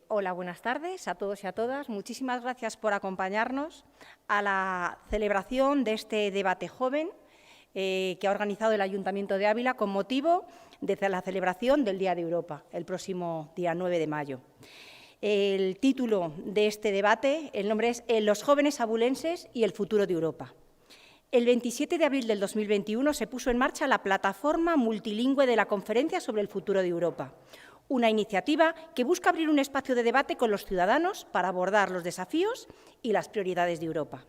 Hola, buenas tardes a todos y a todas. Muchísimas gracias por acompañarnos a la celebración de este debate joven que ha organizado el Ayuntamiento de Ávila con motivo de la celebración del Día de Europa, el próximo día 9 de mayo. El título de este debate, el nombre es Los jóvenes abulenses y el futuro de Europa. El 27 de abril del 2021 se puso en marcha la plataforma multilingüe de la Conferencia sobre el futuro de Europa, una iniciativa que busca abrir un espacio de debate con los ciudadanos para abordar los desafíos y las prioridades de Europa.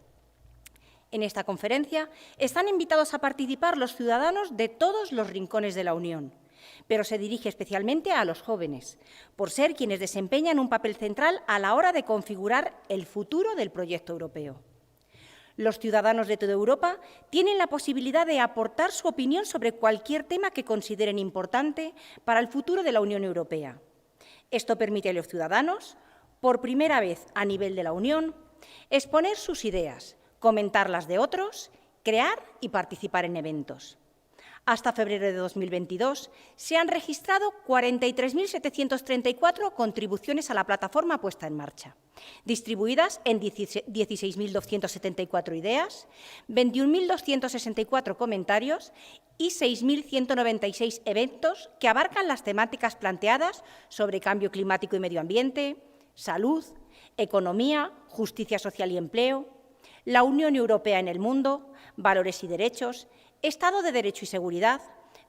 En esta conferencia están invitados a participar los ciudadanos de todos los rincones de la Unión, pero se dirige especialmente a los jóvenes, por ser quienes desempeñan un papel central a la hora de configurar el futuro del proyecto europeo. Los ciudadanos de toda Europa tienen la posibilidad de aportar su opinión sobre cualquier tema que consideren importante para el futuro de la Unión Europea. Esto permite a los ciudadanos, por primera vez a nivel de la Unión, exponer sus ideas, comentar las de otros, crear y participar en eventos. Hasta febrero de 2022 se han registrado 43.734 contribuciones a la plataforma puesta en marcha, distribuidas en 16.274 ideas, 21.264 comentarios y 6.196 eventos que abarcan las temáticas planteadas sobre cambio climático y medio ambiente, salud, economía, justicia social y empleo, la Unión Europea en el mundo, valores y derechos, Estado de Derecho y seguridad,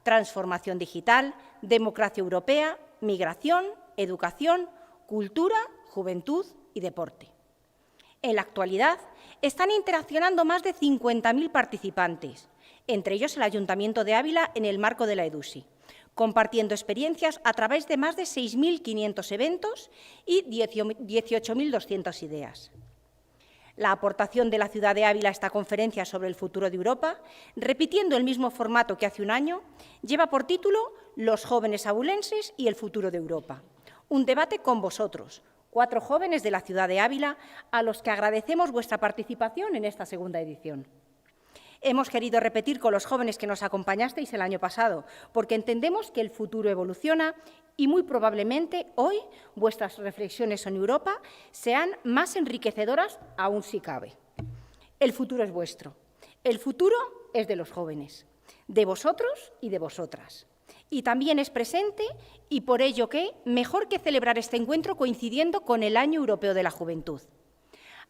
transformación digital, democracia europea, migración, educación, cultura, juventud y deporte. En la actualidad, están interaccionando más de 50.000 participantes, entre ellos el Ayuntamiento de Ávila en el marco de la EDUSI, compartiendo experiencias a través de más de 6.500 eventos y 18.200 ideas. La aportación de la ciudad de Ávila a esta conferencia sobre el futuro de Europa, repitiendo el mismo formato que hace un año, lleva por título Los jóvenes abulenses y el futuro de Europa. Un debate con vosotros, 4 jóvenes de la ciudad de Ávila, a los que agradecemos vuestra participación en esta segunda edición. Hemos querido repetir con los jóvenes que nos acompañasteis el año pasado, porque entendemos que el futuro evoluciona y muy probablemente hoy vuestras reflexiones en Europa sean más enriquecedoras aún si cabe. El futuro es vuestro. El futuro es de los jóvenes, de vosotros y de vosotras. Y también es presente y por ello que mejor que celebrar este encuentro coincidiendo con el Año Europeo de la Juventud.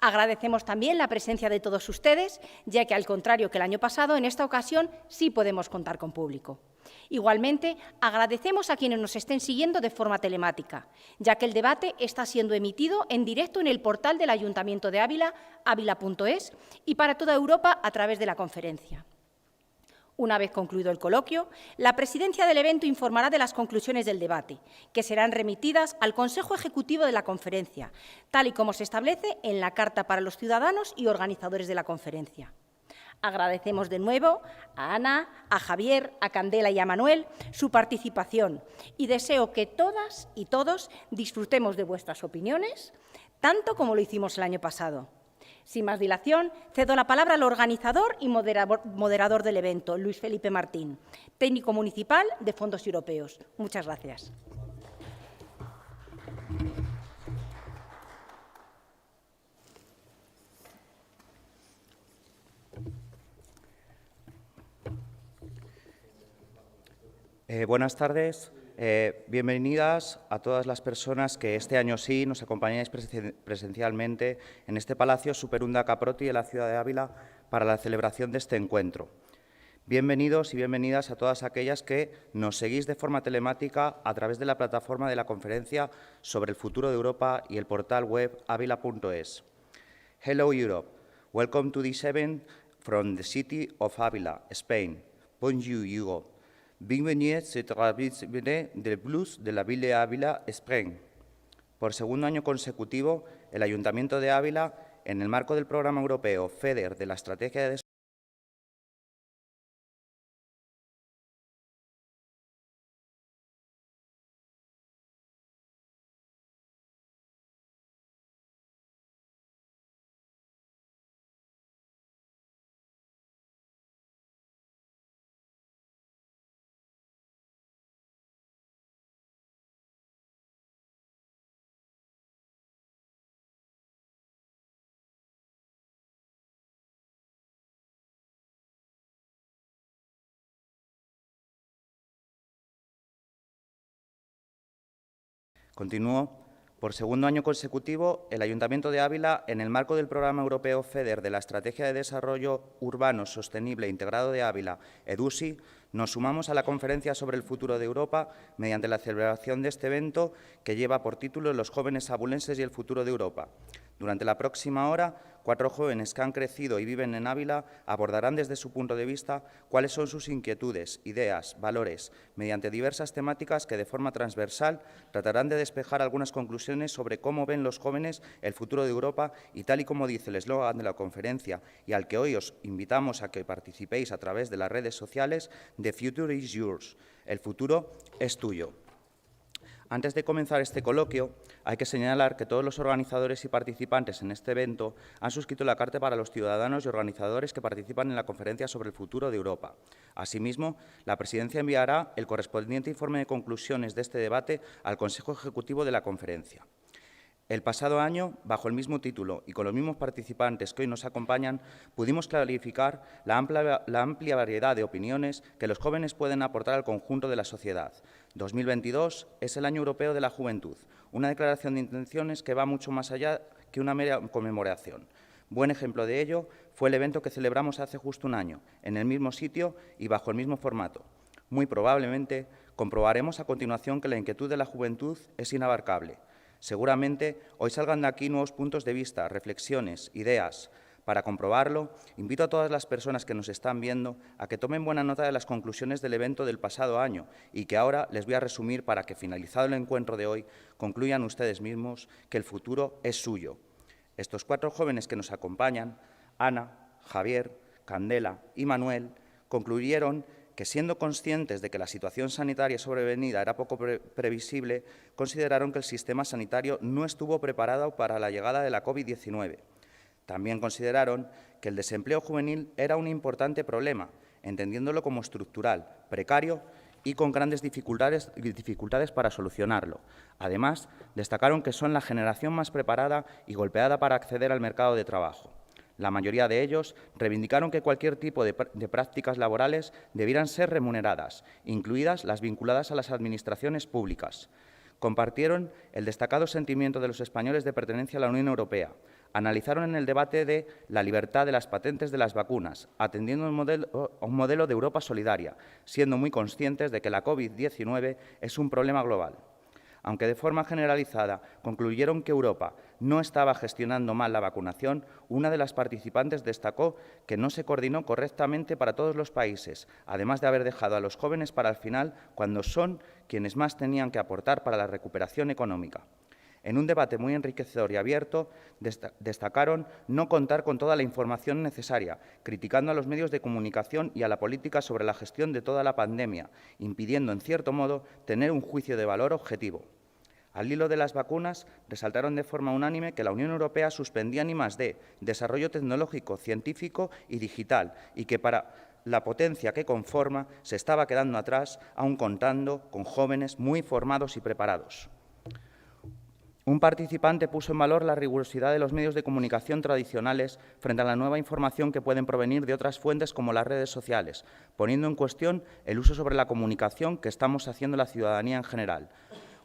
Agradecemos también la presencia de todos ustedes, ya que, al contrario que el año pasado, en esta ocasión sí podemos contar con público. Igualmente, agradecemos a quienes nos estén siguiendo de forma telemática, ya que el debate está siendo emitido en directo en el portal del Ayuntamiento de Ávila, avila.es, y para toda Europa a través de la conferencia. Una vez concluido el coloquio, la presidencia del evento informará de las conclusiones del debate, que serán remitidas al Consejo Ejecutivo de la conferencia, tal y como se establece en la Carta para los ciudadanos y organizadores de la conferencia. Agradecemos de nuevo a Ana, a Javier, a Candela y a Manuel su participación y deseo que todas y todos disfrutemos de vuestras opiniones, tanto como lo hicimos el año pasado. Sin más dilación, cedo la palabra al organizador y moderador del evento, Luis Felipe Martín, técnico municipal de Fondos Europeos. Muchas gracias. Buenas tardes. Bienvenidas a todas las personas que este año sí nos acompañáis presencialmente en este Palacio Superunda Caproti de la ciudad de Ávila para la celebración de este encuentro. Bienvenidos y bienvenidas a todas aquellas que nos seguís de forma telemática a través de la plataforma de la conferencia sobre el futuro de Europa y el portal web avila.es. Hello Europe, welcome to this event from the city of Ávila, Spain. Bonjour Europe. Bienvenue se transmite del Blues de la Ville Ávila, España. Por segundo año consecutivo, el Ayuntamiento de Ávila, en el marco del programa europeo FEDER de la Estrategia de Continuó. Por segundo año consecutivo, el Ayuntamiento de Ávila, en el marco del Programa Europeo FEDER de la Estrategia de Desarrollo Urbano Sostenible e Integrado de Ávila, EDUSI, nos sumamos a la conferencia sobre el futuro de Europa mediante la celebración de este evento que lleva por título Los jóvenes abulenses y el futuro de Europa. Durante la próxima hora, 4 jóvenes que han crecido y viven en Ávila abordarán desde su punto de vista cuáles son sus inquietudes, ideas, valores, mediante diversas temáticas que de forma transversal tratarán de despejar algunas conclusiones sobre cómo ven los jóvenes el futuro de Europa y tal y como dice el eslogan de la conferencia y al que hoy os invitamos a que participéis a través de las redes sociales, The future is yours. El futuro es tuyo. Antes de comenzar este coloquio, hay que señalar que todos los organizadores y participantes en este evento han suscrito la Carta para los ciudadanos y organizadores que participan en la conferencia sobre el futuro de Europa. Asimismo, la Presidencia enviará el correspondiente informe de conclusiones de este debate al Consejo Ejecutivo de la conferencia. El pasado año, bajo el mismo título y con los mismos participantes que hoy nos acompañan, pudimos clarificar la amplia variedad de opiniones que los jóvenes pueden aportar al conjunto de la sociedad. 2022 es el Año Europeo de la Juventud, una declaración de intenciones que va mucho más allá que una mera conmemoración. Buen ejemplo de ello fue el evento que celebramos hace justo un año, en el mismo sitio y bajo el mismo formato. Muy probablemente comprobaremos a continuación que la inquietud de la juventud es inabarcable. Seguramente hoy salgan de aquí nuevos puntos de vista, reflexiones, ideas. Para comprobarlo, invito a todas las personas que nos están viendo a que tomen buena nota de las conclusiones del evento del pasado año y que ahora les voy a resumir para que, finalizado el encuentro de hoy, concluyan ustedes mismos que el futuro es suyo. Estos 4 jóvenes que nos acompañan, Ana, Javier, Candela y Manuel, concluyeron que, siendo conscientes de que la situación sanitaria sobrevenida era poco previsible, consideraron que el sistema sanitario no estuvo preparado para la llegada de la COVID-19. También consideraron que el desempleo juvenil era un importante problema, entendiéndolo como estructural, precario y con grandes dificultades para solucionarlo. Además, destacaron que son la generación más preparada y golpeada para acceder al mercado de trabajo. La mayoría de ellos reivindicaron que cualquier tipo de prácticas laborales debieran ser remuneradas, incluidas las vinculadas a las administraciones públicas. Compartieron el destacado sentimiento de los españoles de pertenencia a la Unión Europea. Analizaron en el debate de la libertad de las patentes de las vacunas, atendiendo a un modelo de Europa solidaria, siendo muy conscientes de que la COVID-19 es un problema global. Aunque de forma generalizada concluyeron que Europa no estaba gestionando mal la vacunación, una de las participantes destacó que no se coordinó correctamente para todos los países, además de haber dejado a los jóvenes para el final, cuando son quienes más tenían que aportar para la recuperación económica. En un debate muy enriquecedor y abierto, destacaron no contar con toda la información necesaria, criticando a los medios de comunicación y a la política sobre la gestión de toda la pandemia, impidiendo, en cierto modo, tener un juicio de valor objetivo. Al hilo de las vacunas, resaltaron de forma unánime que la Unión Europea suspendía en I+D, desarrollo tecnológico, científico y digital, y que para la potencia que conforma se estaba quedando atrás, aun contando con jóvenes muy formados y preparados. Un participante puso en valor la rigurosidad de los medios de comunicación tradicionales frente a la nueva información que pueden provenir de otras fuentes como las redes sociales, poniendo en cuestión el uso sobre la comunicación que estamos haciendo la ciudadanía en general.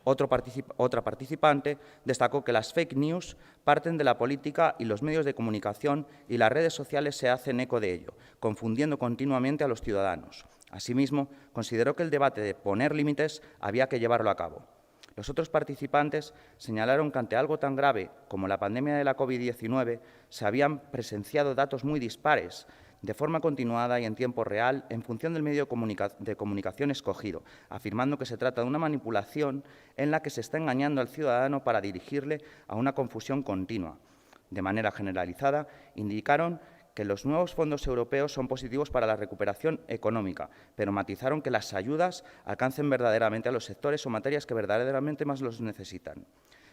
Otra participante destacó que las fake news parten de la política y los medios de comunicación y las redes sociales se hacen eco de ello, confundiendo continuamente a los ciudadanos. Asimismo, consideró que el debate de poner límites había que llevarlo a cabo. Los otros participantes señalaron que ante algo tan grave como la pandemia de la COVID-19 se habían presenciado datos muy dispares, de forma continuada y en tiempo real, en función del medio de comunicación escogido, afirmando que se trata de una manipulación en la que se está engañando al ciudadano para dirigirle a una confusión continua. De manera generalizada, indicaron que los nuevos fondos europeos son positivos para la recuperación económica, pero matizaron que las ayudas alcancen verdaderamente a los sectores o materias que verdaderamente más los necesitan.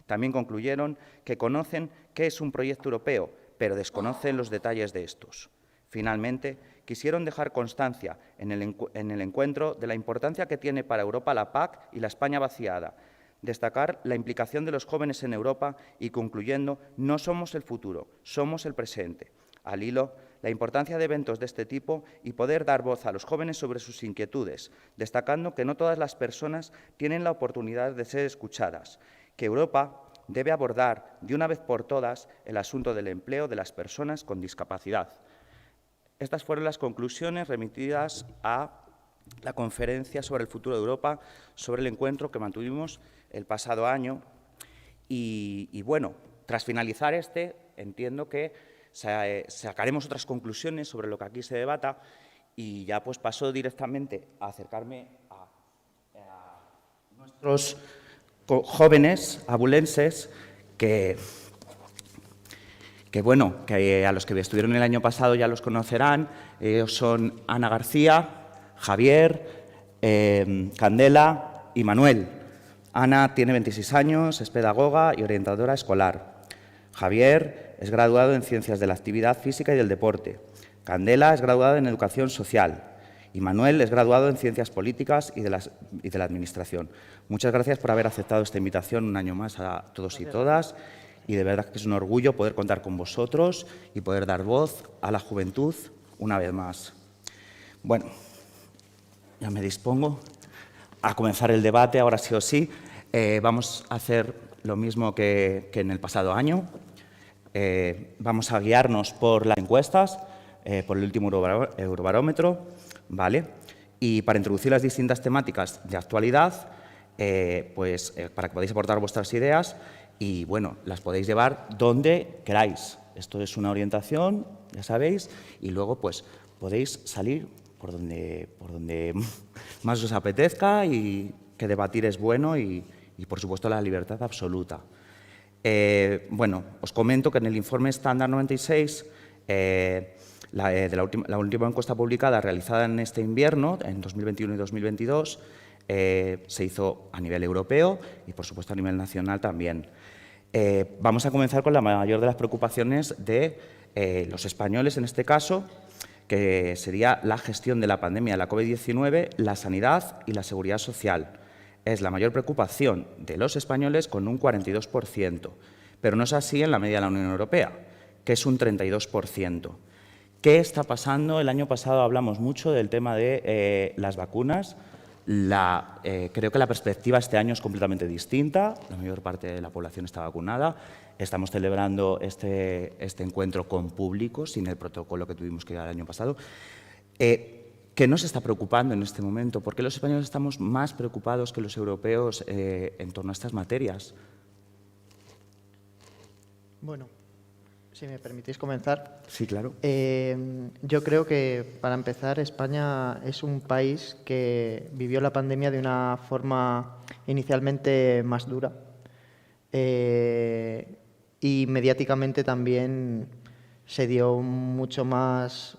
También concluyeron que conocen qué es un proyecto europeo, pero desconocen los detalles de estos. Finalmente, quisieron dejar constancia en el encuentro de la importancia que tiene para Europa la PAC y la España vaciada, destacar la implicación de los jóvenes en Europa y, concluyendo, no somos el futuro, somos el presente. Al hilo, la importancia de eventos de este tipo y poder dar voz a los jóvenes sobre sus inquietudes, destacando que no todas las personas tienen la oportunidad de ser escuchadas, que Europa debe abordar de una vez por todas el asunto del empleo de las personas con discapacidad. Estas fueron las conclusiones remitidas a la conferencia sobre el futuro de Europa, sobre el encuentro que mantuvimos el pasado año. Y bueno, tras finalizar entiendo que sacaremos otras conclusiones sobre lo que aquí se debata y ya pues paso directamente a acercarme a nuestros jóvenes abulenses que a los que estuvieron el año pasado ya los conocerán. Ellos son Ana García, Javier, Candela y Manuel. Ana tiene 26 años, es pedagoga y orientadora escolar. Javier es graduado en Ciencias de la Actividad Física y del Deporte. Candela es graduada en Educación Social. Y Manuel es graduado en Ciencias Políticas y de la Administración. Muchas gracias por haber aceptado esta invitación un año más a todos y todas. Y de verdad que es un orgullo poder contar con vosotros y poder dar voz a la juventud una vez más. Bueno, ya me dispongo a comenzar el debate, ahora sí o sí. Vamos a hacer lo mismo que en el pasado año. Vamos a guiarnos por las encuestas, por el último Eurobarómetro, ¿vale? Y para introducir las distintas temáticas de actualidad, para que podáis aportar vuestras ideas y, bueno, las podéis llevar donde queráis. Esto es una orientación, ya sabéis, y luego, pues, podéis salir por donde más os apetezca y que debatir es bueno y por supuesto, la libertad absoluta. Bueno, os comento que en el informe estándar 96, la última encuesta publicada realizada en este invierno, en 2021 y 2022, se hizo a nivel europeo y, por supuesto, a nivel nacional también. Vamos a comenzar con la mayor de las preocupaciones de los españoles, en este caso, que sería la gestión de la pandemia de la COVID-19, la sanidad y la seguridad social. Es la mayor preocupación de los españoles con un 42%, pero no es así en la media de la Unión Europea, que es un 32%. ¿Qué está pasando? El año pasado hablamos mucho del tema de las vacunas. Creo que la perspectiva este año es completamente distinta. La mayor parte de la población está vacunada. Estamos celebrando este encuentro con público, sin el protocolo que tuvimos que dar el año pasado. ¿Qué nos está preocupando en este momento? ¿Por qué los españoles estamos más preocupados que los europeos en torno a estas materias? Bueno, si me permitís comenzar. Sí, claro. Yo creo que, para empezar, España es un país que vivió la pandemia de una forma inicialmente más dura y mediáticamente también se dio mucho más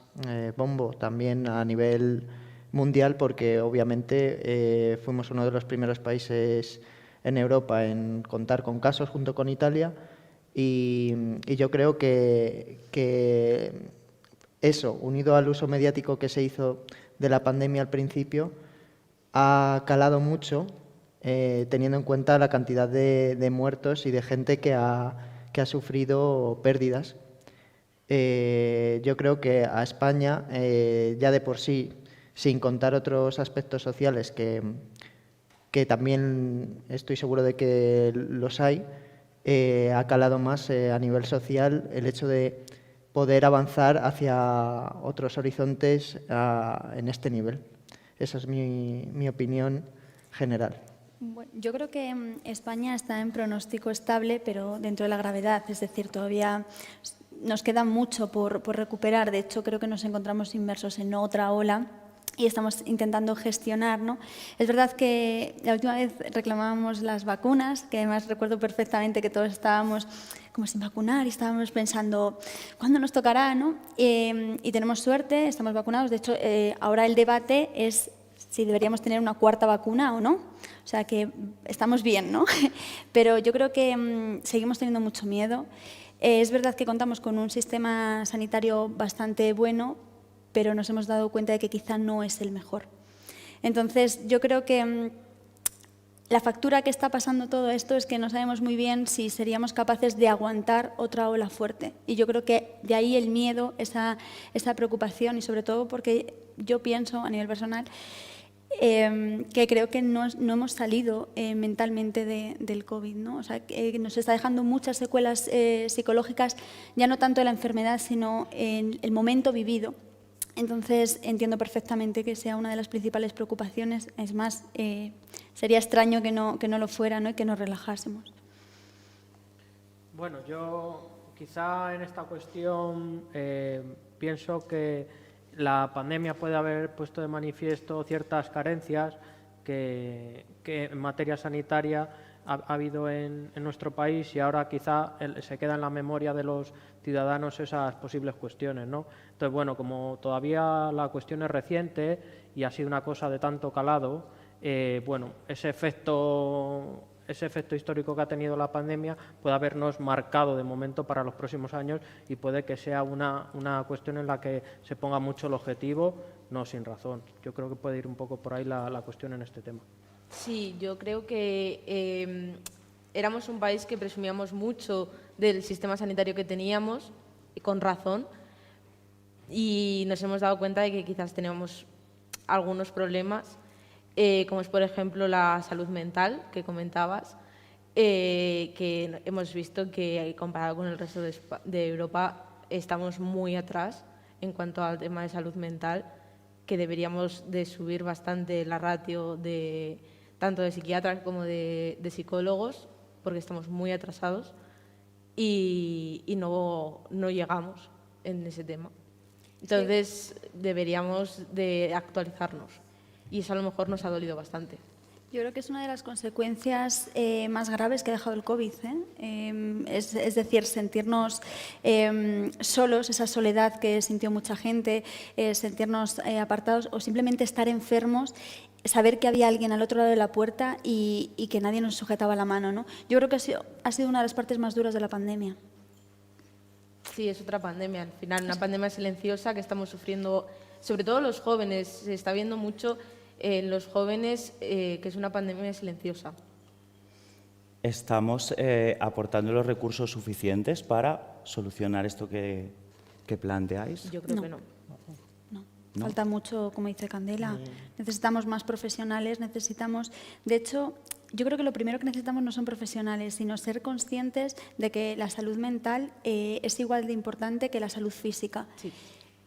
bombo también a nivel mundial porque obviamente fuimos uno de los primeros países en Europa en contar con casos junto con Italia y yo creo que eso, unido al uso mediático que se hizo de la pandemia al principio, ha calado mucho teniendo en cuenta la cantidad de muertos y de gente que ha sufrido pérdidas. Yo creo que a España, ya de por sí, sin contar otros aspectos sociales que también estoy seguro de que los hay, ha calado más a nivel social el hecho de poder avanzar hacia otros horizontes en este nivel. Esa es mi opinión general. Bueno, yo creo que España está en pronóstico estable, pero dentro de la gravedad, es decir, todavía nos queda mucho por recuperar. De hecho, creo que nos encontramos inmersos en otra ola y estamos intentando gestionar, ¿no? Es verdad que la última vez reclamábamos las vacunas, que además recuerdo perfectamente que todos estábamos como sin vacunar y estábamos pensando, ¿cuándo nos tocará, no? Y tenemos suerte, estamos vacunados. De hecho, ahora el debate es si deberíamos tener una cuarta vacuna o no. O sea que estamos bien, ¿no? Pero yo creo que seguimos teniendo mucho miedo. Es verdad que contamos con un sistema sanitario bastante bueno, pero nos hemos dado cuenta de que quizá no es el mejor. Entonces, yo creo que la factura que está pasando todo esto es que no sabemos muy bien si seríamos capaces de aguantar otra ola fuerte. Y yo creo que de ahí el miedo, esa preocupación y sobre todo porque yo pienso a nivel personal que creo que no hemos salido mentalmente del COVID, ¿no? O sea, que nos está dejando muchas secuelas psicológicas, ya no tanto de la enfermedad, sino en el momento vivido. Entonces, entiendo perfectamente que sea una de las principales preocupaciones. Es más, sería extraño que no lo fuera, ¿no? Y que nos relajásemos. Bueno, yo quizá en esta cuestión pienso que la pandemia puede haber puesto de manifiesto ciertas carencias que en materia sanitaria ha habido en nuestro país, y ahora quizá se queda en la memoria de los ciudadanos esas posibles cuestiones, ¿no? Entonces, bueno, como todavía la cuestión es reciente y ha sido una cosa de tanto calado, bueno, ese efecto histórico que ha tenido la pandemia puede habernos marcado de momento para los próximos años, y puede que sea una cuestión en la que se ponga mucho el objetivo, no sin razón. Yo creo que puede ir un poco por ahí la cuestión en este tema. Sí, yo creo que éramos un país que presumíamos mucho del sistema sanitario que teníamos, y con razón, y nos hemos dado cuenta de que quizás teníamos algunos problemas, como es, por ejemplo, la salud mental que comentabas, que hemos visto que, comparado con el resto de Europa, estamos muy atrás en cuanto al tema de salud mental, que deberíamos de subir bastante la ratio tanto de psiquiatras como de psicólogos, porque estamos muy atrasados y no llegamos en ese tema. Entonces, deberíamos de actualizarnos, y eso a lo mejor nos ha dolido bastante. Yo creo que es una de las consecuencias más graves que ha dejado el COVID. Es decir, sentirnos solos, esa soledad que sintió mucha gente, sentirnos apartados, o simplemente estar enfermos, saber que había alguien al otro lado de la puerta y que nadie nos sujetaba la mano, ¿no? Yo creo que ha sido una de las partes más duras de la pandemia. Sí, es otra pandemia, al final, una pandemia silenciosa que estamos sufriendo, sobre todo los jóvenes. Se está viendo mucho en los jóvenes que es una pandemia silenciosa. ¿Estamos aportando los recursos suficientes para solucionar esto que planteáis? Yo creo que no. ¿No? Falta mucho, como dice Candela. Necesitamos más profesionales, de hecho, yo creo que lo primero que necesitamos no son profesionales, sino ser conscientes de que la salud mental es igual de importante que la salud física. Sí.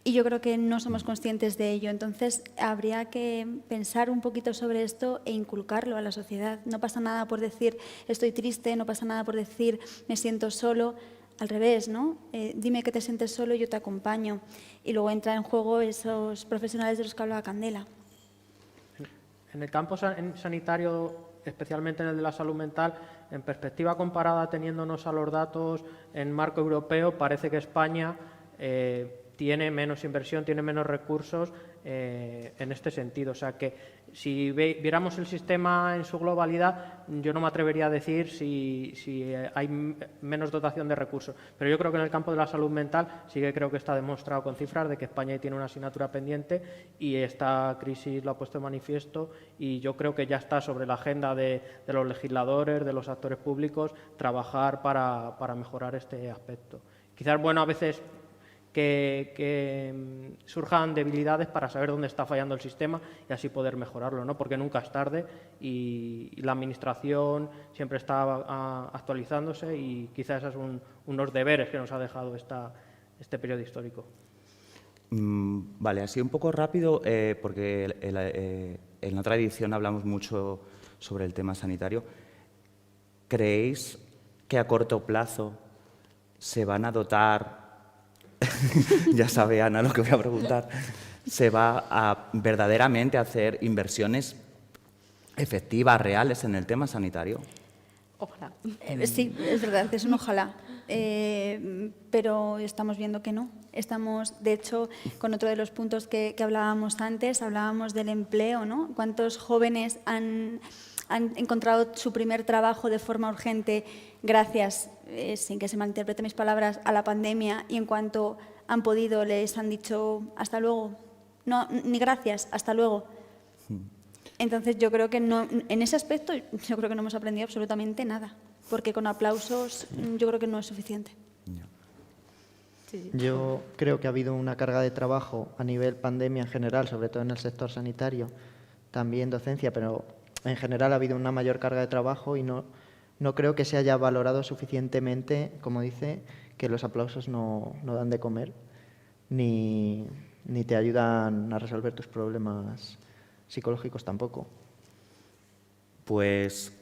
Y yo creo que no somos conscientes de ello. Entonces, habría que pensar un poquito sobre esto e inculcarlo a la sociedad. No pasa nada por decir estoy triste, no pasa nada por decir me siento solo. Al revés, ¿no? Dime que te sientes solo y yo te acompaño. Y luego entra en juego esos profesionales de los que hablaba Candela. En el campo sanitario, especialmente en el de la salud mental, en perspectiva comparada, teniéndonos a los datos en marco europeo, parece que España tiene menos inversión, tiene menos recursos en este sentido. O sea que si viéramos el sistema en su globalidad, yo no me atrevería a decir si hay menos dotación de recursos. Pero yo creo que en el campo de la salud mental sí que creo que está demostrado con cifras de que España tiene una asignatura pendiente, y esta crisis lo ha puesto de manifiesto, y yo creo que ya está sobre la agenda de los legisladores, de los actores públicos, trabajar para mejorar este aspecto. Quizás, bueno, a veces que surjan debilidades para saber dónde está fallando el sistema y así poder mejorarlo, ¿no? Porque nunca es tarde, y la Administración siempre está actualizándose, y quizás esos son unos deberes que nos ha dejado este periodo histórico. Vale, así un poco rápido, porque en otra edición hablamos mucho sobre el tema sanitario. ¿Creéis que a corto plazo se van a dotar, ya sabe Ana lo que voy a preguntar, se va a verdaderamente hacer inversiones efectivas, reales en el tema sanitario? Ojalá. Sí, es verdad, es un ojalá, pero estamos viendo que no. Estamos, de hecho, con otro de los puntos que hablábamos antes, hablábamos del empleo, ¿no? ¿Cuántos jóvenes han encontrado su primer trabajo de forma urgente gracias, sin que se malinterpreten mis palabras, a la pandemia, y en cuanto han podido les han dicho hasta luego? No, ni gracias, hasta luego. Entonces yo creo que no, en ese aspecto yo creo que no hemos aprendido absolutamente nada, porque con aplausos yo creo que no es suficiente. Sí. Yo creo que ha habido una carga de trabajo a nivel pandemia en general, sobre todo en el sector sanitario, también docencia, pero en general ha habido una mayor carga de trabajo y no creo que se haya valorado suficientemente, como dice, que los aplausos no dan de comer ni te ayudan a resolver tus problemas psicológicos tampoco. Pues,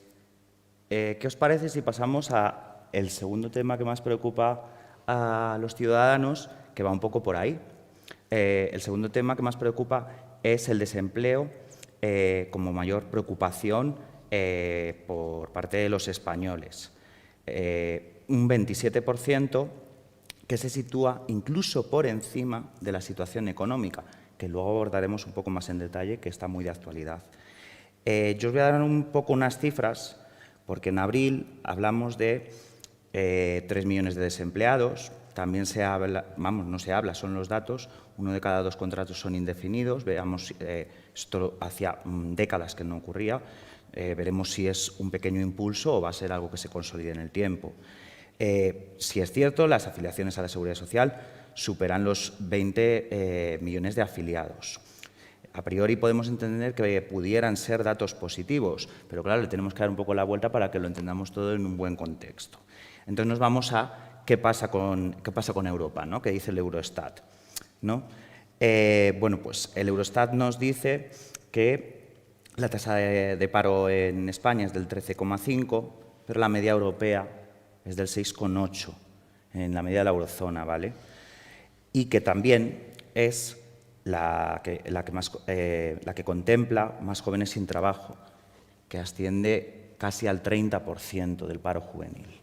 ¿qué os parece si pasamos al segundo tema que más preocupa a los ciudadanos, que va un poco por ahí? El segundo tema que más preocupa es el desempleo como mayor preocupación por parte de los españoles. Un 27% que se sitúa incluso por encima de la situación económica, que luego abordaremos un poco más en detalle, que está muy de actualidad. Yo os voy a dar un poco unas cifras, porque en abril hablamos de 3 millones de desempleados. También se habla, no se habla, son los datos, 1 de cada 2 contratos son indefinidos. Veamos, esto hacía décadas que no ocurría. Veremos si es un pequeño impulso o va a ser algo que se consolide en el tiempo. Si es cierto, las afiliaciones a la Seguridad Social superan los 20 millones de afiliados. A priori podemos entender que pudieran ser datos positivos, pero claro, le tenemos que dar un poco la vuelta para que lo entendamos todo en un buen contexto. Entonces nos vamos a qué pasa con Europa, ¿no? ¿Qué dice el Eurostat, ¿no? Bueno, pues el Eurostat nos dice que la tasa de paro en España es del 13,5, pero la media europea es del 6,8, en la media de la eurozona, ¿vale? Y que también es la que contempla más jóvenes sin trabajo, que asciende casi al 30% del paro juvenil.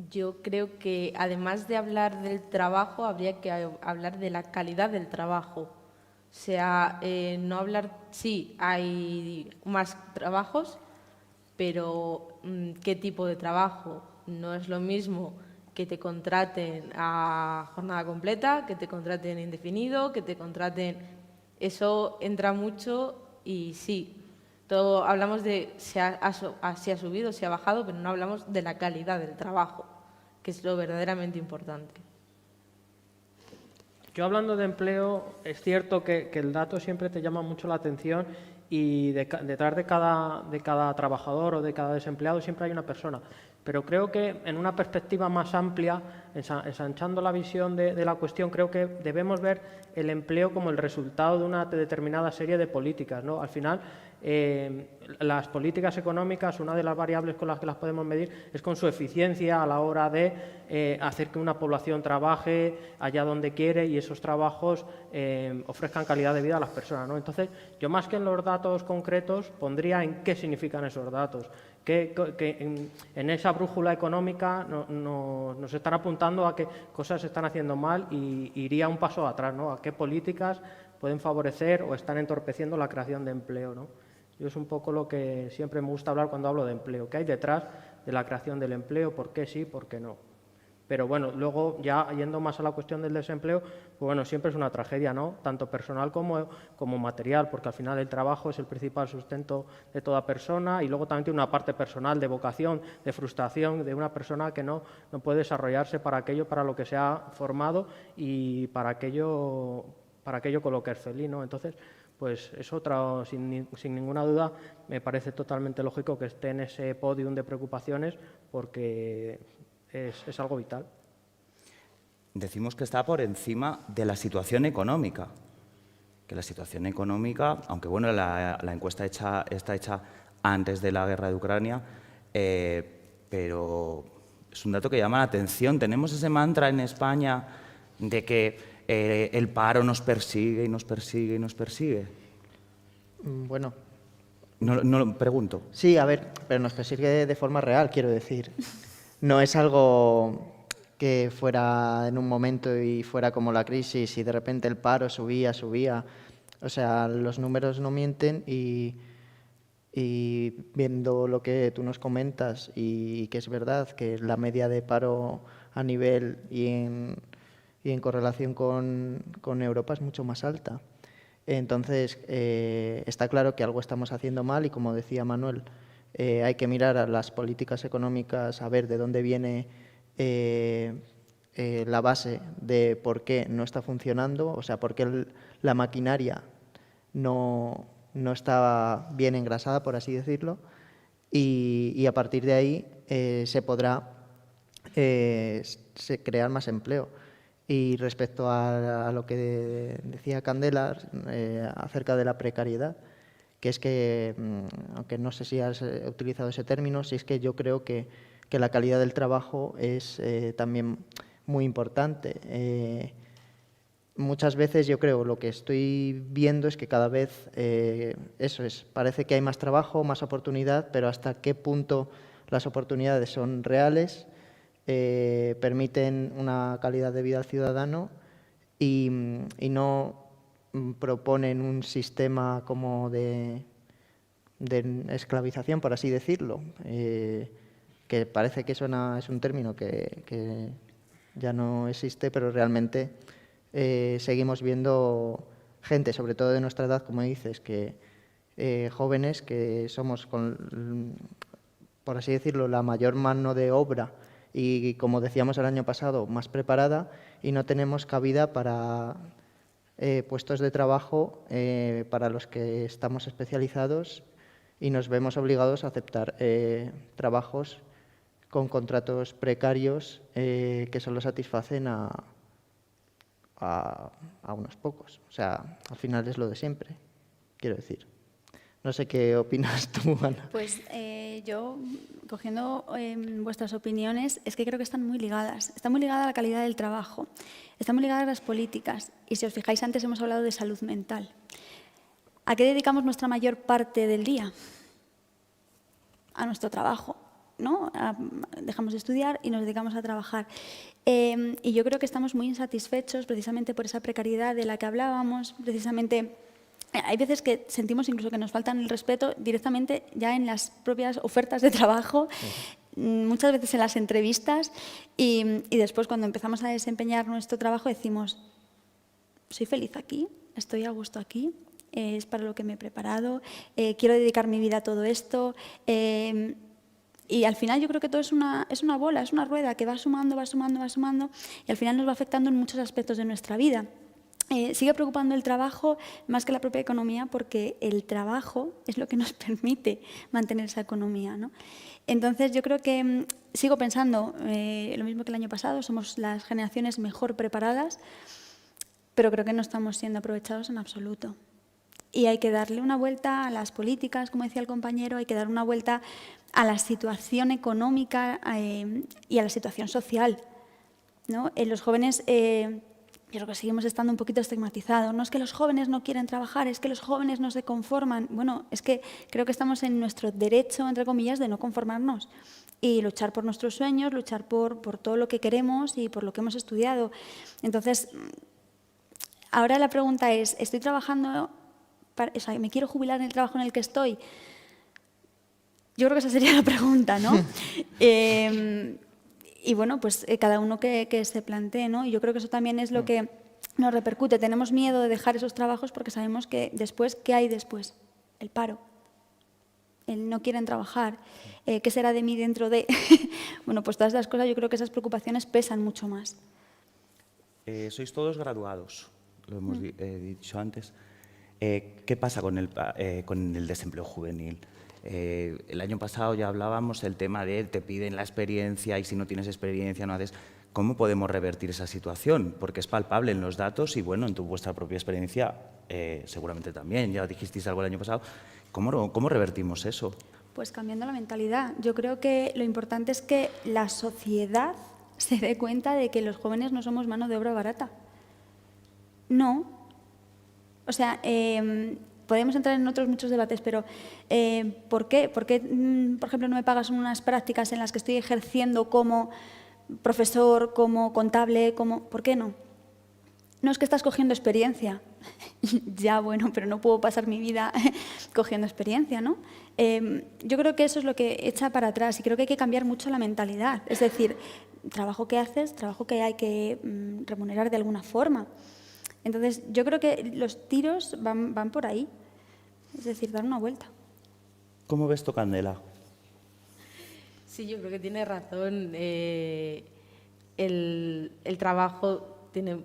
Yo creo que además de hablar del trabajo, habría que hablar de la calidad del trabajo. O sea, no hablar, sí, hay más trabajos, pero ¿qué tipo de trabajo? No es lo mismo que te contraten a jornada completa, que te contraten indefinido, que te contraten... Eso entra mucho y sí, todo hablamos de si ha subido, si ha bajado, pero no hablamos de la calidad del trabajo, que es lo verdaderamente importante. Yo hablando de empleo, es cierto que el dato siempre te llama mucho la atención y detrás de cada trabajador o de cada desempleado siempre hay una persona. Pero creo que en una perspectiva más amplia, ensanchando la visión de la cuestión, creo que debemos ver el empleo como el resultado de una determinada serie de políticas, ¿no? Al final, las políticas económicas, una de las variables con las que las podemos medir es con su eficiencia a la hora de hacer que una población trabaje allá donde quiere y esos trabajos ofrezcan calidad de vida a las personas, ¿no? Entonces, yo más que en los datos concretos pondría en qué significan esos datos. Que en esa brújula económica nos están apuntando a qué cosas se están haciendo mal y iría un paso atrás, ¿no? A qué políticas pueden favorecer o están entorpeciendo la creación de empleo, ¿no? Yo es un poco lo que siempre me gusta hablar cuando hablo de empleo. ¿Qué hay detrás de la creación del empleo? ¿Por qué sí? ¿Por qué no? Pero bueno, luego ya yendo más a la cuestión del desempleo, pues bueno, siempre es una tragedia, ¿no? Tanto personal como material, porque al final el trabajo es el principal sustento de toda persona y luego también tiene una parte personal de vocación, de frustración de una persona que no puede desarrollarse para aquello para lo que se ha formado y para aquello con lo que es feliz, ¿no? Entonces, pues es otra, sin ninguna duda, me parece totalmente lógico que esté en ese podium de preocupaciones porque es algo vital. Decimos que está por encima de la situación económica. Que la situación económica, aunque bueno, la encuesta está hecha antes de la guerra de Ucrania, pero es un dato que llama la atención. Tenemos ese mantra en España de que el paro nos persigue y nos persigue y nos persigue. Bueno. No lo pregunto. Sí, a ver, pero nos persigue de forma real, quiero decir. No es algo que fuera en un momento y fuera como la crisis y de repente el paro subía. O sea, los números no mienten y viendo lo que tú nos comentas y que es verdad que la media de paro a nivel y en correlación con Europa es mucho más alta. Entonces, está claro que algo estamos haciendo mal y, como decía Manuel, hay que mirar a las políticas económicas, a ver de dónde viene la base de por qué no está funcionando, o sea, por qué la maquinaria no está bien engrasada, por así decirlo, y a partir de ahí se podrá crear más empleo. Y respecto a lo que decía Candela acerca de la precariedad, que es que, aunque no sé si has utilizado ese término, sí es que yo creo que la calidad del trabajo es también muy importante. Muchas veces yo creo, lo que estoy viendo es que cada vez, parece que hay más trabajo, más oportunidad, pero hasta qué punto las oportunidades son reales, permiten una calidad de vida al ciudadano y no proponen un sistema como de esclavización, por así decirlo, que parece que es un término que ya no existe, pero realmente seguimos viendo gente, sobre todo de nuestra edad, como dices, que jóvenes que somos, por así decirlo, la mayor mano de obra y, como decíamos el año pasado, más preparada, y no tenemos cabida para puestos de trabajo para los que estamos especializados y nos vemos obligados a aceptar trabajos con contratos precarios que solo satisfacen a unos pocos. O sea, al final es lo de siempre, quiero decir. No sé qué opinas tú, Ana. Pues yo, cogiendo vuestras opiniones, es que creo que están muy ligadas. Está muy ligada a la calidad del trabajo, está muy ligada a las políticas. Y si os fijáis, antes hemos hablado de salud mental. ¿A qué dedicamos nuestra mayor parte del día? A nuestro trabajo, ¿no? Dejamos de estudiar y nos dedicamos a trabajar. Y yo creo que estamos muy insatisfechos precisamente por esa precariedad de la que hablábamos, precisamente. Hay veces que sentimos incluso que nos faltan el respeto directamente ya en las propias ofertas de trabajo, muchas veces en las entrevistas, y después cuando empezamos a desempeñar nuestro trabajo decimos, soy feliz aquí, estoy a gusto aquí, es para lo que me he preparado, quiero dedicar mi vida a todo esto. Y al final yo creo que todo es una bola, es una rueda que va sumando, va sumando, va sumando, y al final nos va afectando en muchos aspectos de nuestra vida. Sigue preocupando el trabajo más que la propia economía, porque el trabajo es lo que nos permite mantener esa economía, ¿no? Entonces yo creo que sigo pensando lo mismo que el año pasado, somos las generaciones mejor preparadas, pero creo que no estamos siendo aprovechados en absoluto. Y hay que darle una vuelta a las políticas, como decía el compañero, hay que dar una vuelta a la situación económica y a la situación social, ¿no? Los jóvenes... Yo creo que seguimos estando un poquito estigmatizados. No es que los jóvenes no quieren trabajar, es que los jóvenes no se conforman. Bueno, es que creo que estamos en nuestro derecho, entre comillas, de no conformarnos y luchar por nuestros sueños, luchar por todo lo que queremos y por lo que hemos estudiado. Entonces, ahora la pregunta es, ¿estoy trabajando, me quiero jubilar en el trabajo en el que estoy? Yo creo que esa sería la pregunta, ¿no? Y bueno, pues cada uno que se plantee, ¿no? Y yo creo que eso también es lo que nos repercute. Tenemos miedo de dejar esos trabajos porque sabemos que después, ¿qué hay después? El paro. El no quieren trabajar. ¿Qué será de mí dentro de...? Bueno, pues todas las cosas, yo creo que esas preocupaciones pesan mucho más. Sois todos graduados, lo hemos dicho antes. ¿Qué pasa con el desempleo juvenil? El año pasado ya hablábamos del tema de te piden la experiencia y si no tienes experiencia no haces. ¿Cómo podemos revertir esa situación? Porque es palpable en los datos y, bueno, en vuestra propia experiencia seguramente también. Ya dijisteis algo el año pasado. ¿Cómo revertimos eso? Pues cambiando la mentalidad. Yo creo que lo importante es que la sociedad se dé cuenta de que los jóvenes no somos mano de obra barata. No. O sea... podemos entrar en otros muchos debates, pero ¿por qué? ¿Por qué, por ejemplo, no me pagas unas prácticas en las que estoy ejerciendo como profesor, como contable? ¿Por qué no? No es que estás cogiendo experiencia. Ya, bueno, pero no puedo pasar mi vida cogiendo experiencia, ¿no? Yo creo que eso es lo que echa para atrás y creo que hay que cambiar mucho la mentalidad. Es decir, trabajo que haces, trabajo que hay que remunerar de alguna forma. Entonces, yo creo que los tiros van por ahí, es decir, dar una vuelta. ¿Cómo ves tú, Candela? Sí, yo creo que tiene razón. El trabajo tiene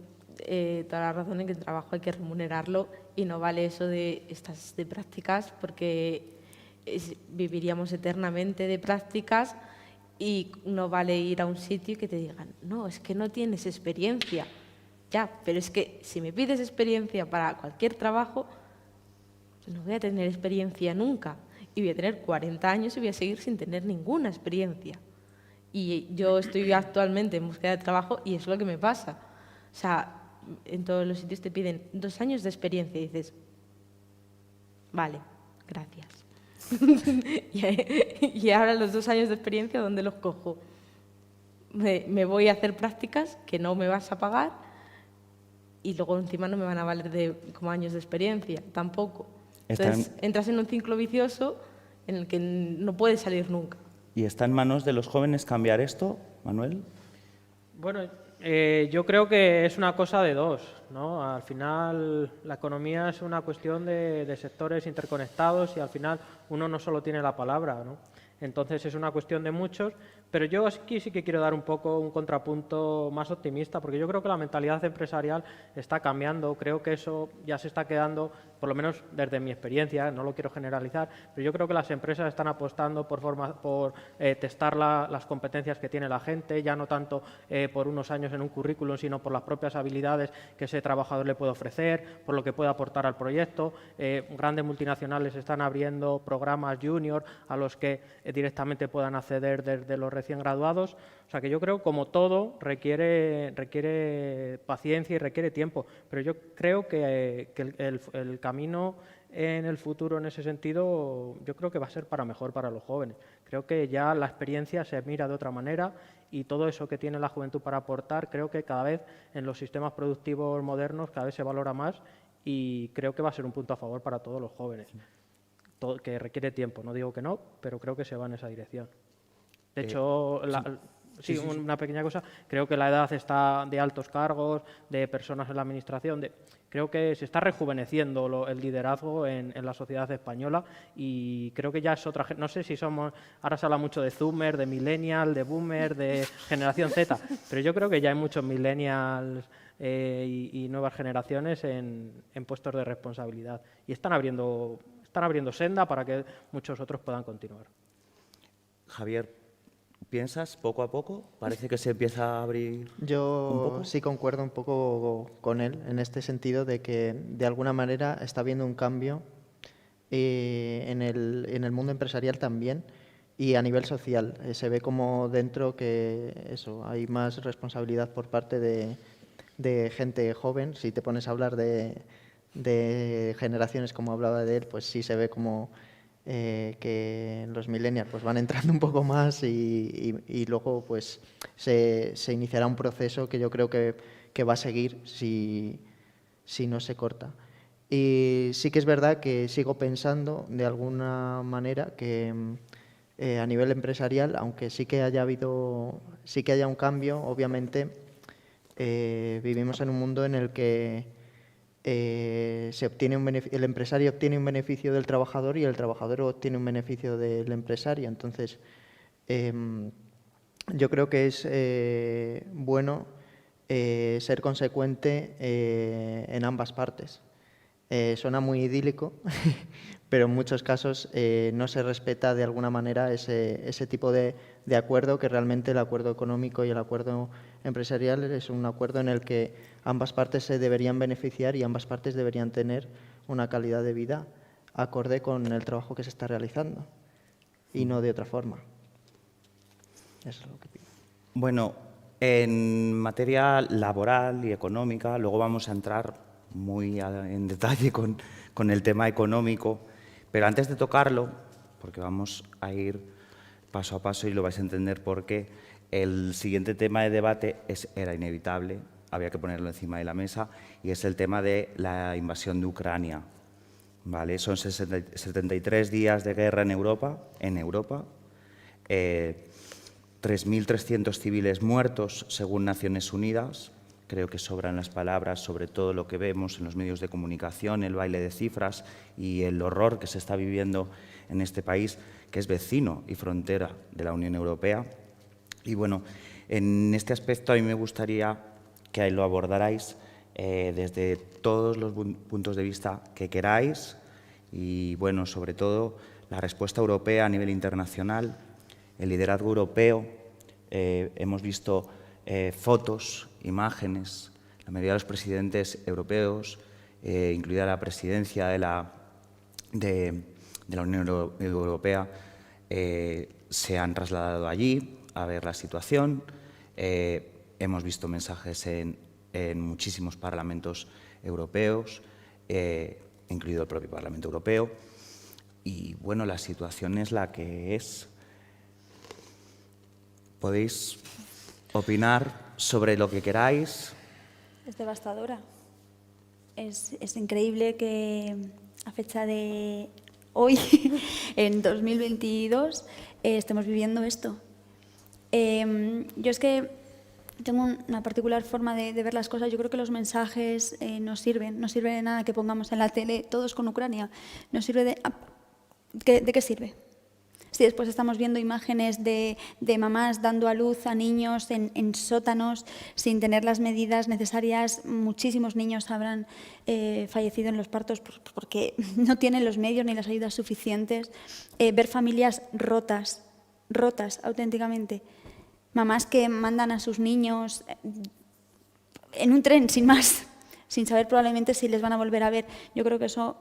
toda la razón en que el trabajo hay que remunerarlo y no vale eso de estas de prácticas, porque viviríamos eternamente de prácticas y no vale ir a un sitio y que te digan, no, es que no tienes experiencia. Ya, pero es que si me pides experiencia para cualquier trabajo, no voy a tener experiencia nunca. Y voy a tener 40 años y voy a seguir sin tener ninguna experiencia. Y yo estoy actualmente en búsqueda de trabajo y es lo que me pasa. O sea, en todos los sitios te piden 2 años de experiencia y dices, vale, gracias. Y ahora los 2 años de experiencia, ¿dónde los cojo? Me voy a hacer prácticas que no me vas a pagar y luego encima no me van a valer como años de experiencia, tampoco. Entonces entras en un ciclo vicioso en el que no puedes salir nunca. ¿Y está en manos de los jóvenes cambiar esto, Manuel? Bueno, yo creo que es una cosa de dos, ¿no? Al final la economía es una cuestión de sectores interconectados y al final uno no solo tiene la palabra, ¿no? Entonces es una cuestión de muchos, pero yo aquí sí que quiero dar un poco un contrapunto más optimista, porque yo creo que la mentalidad empresarial está cambiando, creo que eso ya se está quedando, por lo menos desde mi experiencia, no lo quiero generalizar, pero yo creo que las empresas están apostando por testar las competencias que tiene la gente, ya no tanto por unos años en un currículum, sino por las propias habilidades que ese trabajador le puede ofrecer, por lo que puede aportar al proyecto. Grandes multinacionales están abriendo programas junior a los que directamente puedan acceder desde los recién graduados. O sea que yo creo, como todo, requiere paciencia y requiere tiempo. Pero yo creo que el camino en el futuro, en ese sentido, yo creo que va a ser para mejor para los jóvenes. Creo que ya la experiencia se mira de otra manera y todo eso que tiene la juventud para aportar, creo que cada vez en los sistemas productivos modernos cada vez se valora más y creo que va a ser un punto a favor para todos los jóvenes. Que requiere tiempo, no digo que no, pero creo que se va en esa dirección. De hecho, sí, una pequeña cosa, creo que la edad está de altos cargos, de personas en la administración, creo que se está rejuveneciendo el liderazgo en la sociedad española y creo que ya es otra, no sé si somos, ahora se habla mucho de Zoomer, de Millennial, de Boomer, de Generación Z, pero yo creo que ya hay muchos Millennials y nuevas generaciones en puestos de responsabilidad y están abriendo senda para que muchos otros puedan continuar. Javier, ¿piensas poco a poco? Parece que se empieza a abrir Yo un poco. sí concuerdo un poco con él en este sentido de que de alguna manera está habiendo un cambio en el mundo empresarial también y a nivel social. Se ve como dentro que eso, hay más responsabilidad por parte de gente joven. Si te pones a hablar de generaciones, como hablaba de él, pues sí se ve como que los millennials pues van entrando un poco más y luego pues se iniciará un proceso que yo creo que va a seguir si no se corta. Y sí que es verdad que sigo pensando de alguna manera que a nivel empresarial, aunque sí que haya un cambio, obviamente vivimos en un mundo en el que el empresario obtiene un beneficio del trabajador y el trabajador obtiene un beneficio del empresario. Entonces, yo creo que es bueno ser consecuente en ambas partes. Suena muy idílico, pero en muchos casos no se respeta de alguna manera ese tipo de acuerdo, que realmente el acuerdo económico y el acuerdo empresarial es un acuerdo en el que ambas partes se deberían beneficiar y ambas partes deberían tener una calidad de vida acorde con el trabajo que se está realizando y no de otra forma. Eso es lo que pido. Bueno, en materia laboral y económica, luego vamos a entrar muy en detalle con el tema económico, pero antes de tocarlo, porque vamos a ir paso a paso y lo vais a entender por qué, el siguiente tema de debate era inevitable, había que ponerlo encima de la mesa, y es el tema de la invasión de Ucrania. ¿Vale? Son 73 días de guerra en Europa, 3.300 civiles muertos, según Naciones Unidas. Creo que sobran las palabras sobre todo lo que vemos en los medios de comunicación, el baile de cifras y el horror que se está viviendo en este país, que es vecino y frontera de la Unión Europea. Y bueno, en este aspecto a mí me gustaría que lo abordarais desde todos los puntos de vista que queráis y, bueno, sobre todo, la respuesta europea a nivel internacional, el liderazgo europeo. Hemos visto fotos, imágenes, la mayoría de los presidentes europeos, incluida la presidencia de la Unión Europea, se han trasladado allí a ver la situación. Hemos visto mensajes en muchísimos parlamentos europeos, incluido el propio Parlamento Europeo. Y, bueno, la situación es la que es. Podéis opinar sobre lo que queráis. Es devastadora. Es increíble que a fecha de hoy, en 2022, estemos viviendo esto. Yo es que tengo una particular forma de ver las cosas. Yo creo que los mensajes no sirven de nada que pongamos en la tele todos con Ucrania. No sirve ¿de qué sirve? Si después estamos viendo imágenes de mamás dando a luz a niños en sótanos sin tener las medidas necesarias, muchísimos niños habrán fallecido en los partos porque no tienen los medios ni las ayudas suficientes. Ver familias rotas auténticamente. Mamás que mandan a sus niños en un tren, sin más, sin saber probablemente si les van a volver a ver. Yo creo que eso,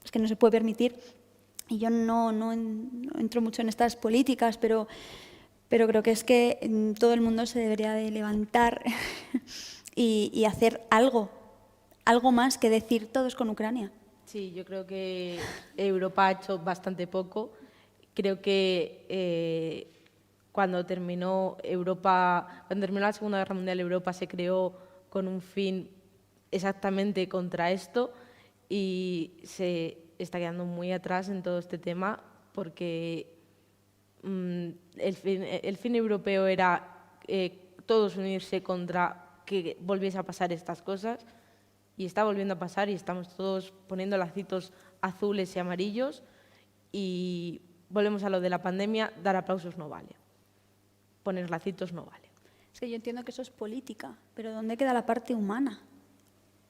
es que no se puede permitir. Y yo no entro mucho en estas políticas, pero creo que es que todo el mundo se debería de levantar y hacer algo más que decir todos con Ucrania. Sí, yo creo que Europa ha hecho bastante poco. Creo que cuando terminó la Segunda Guerra Mundial, Europa se creó con un fin exactamente contra esto y se está quedando muy atrás en todo este tema porque el fin europeo era todos unirse contra que volviese a pasar estas cosas y está volviendo a pasar y estamos todos poniendo lacitos azules y amarillos y volvemos a lo de la pandemia, dar aplausos no vale, poner lacitos no vale. Es que yo entiendo que eso es política, pero ¿dónde queda la parte humana?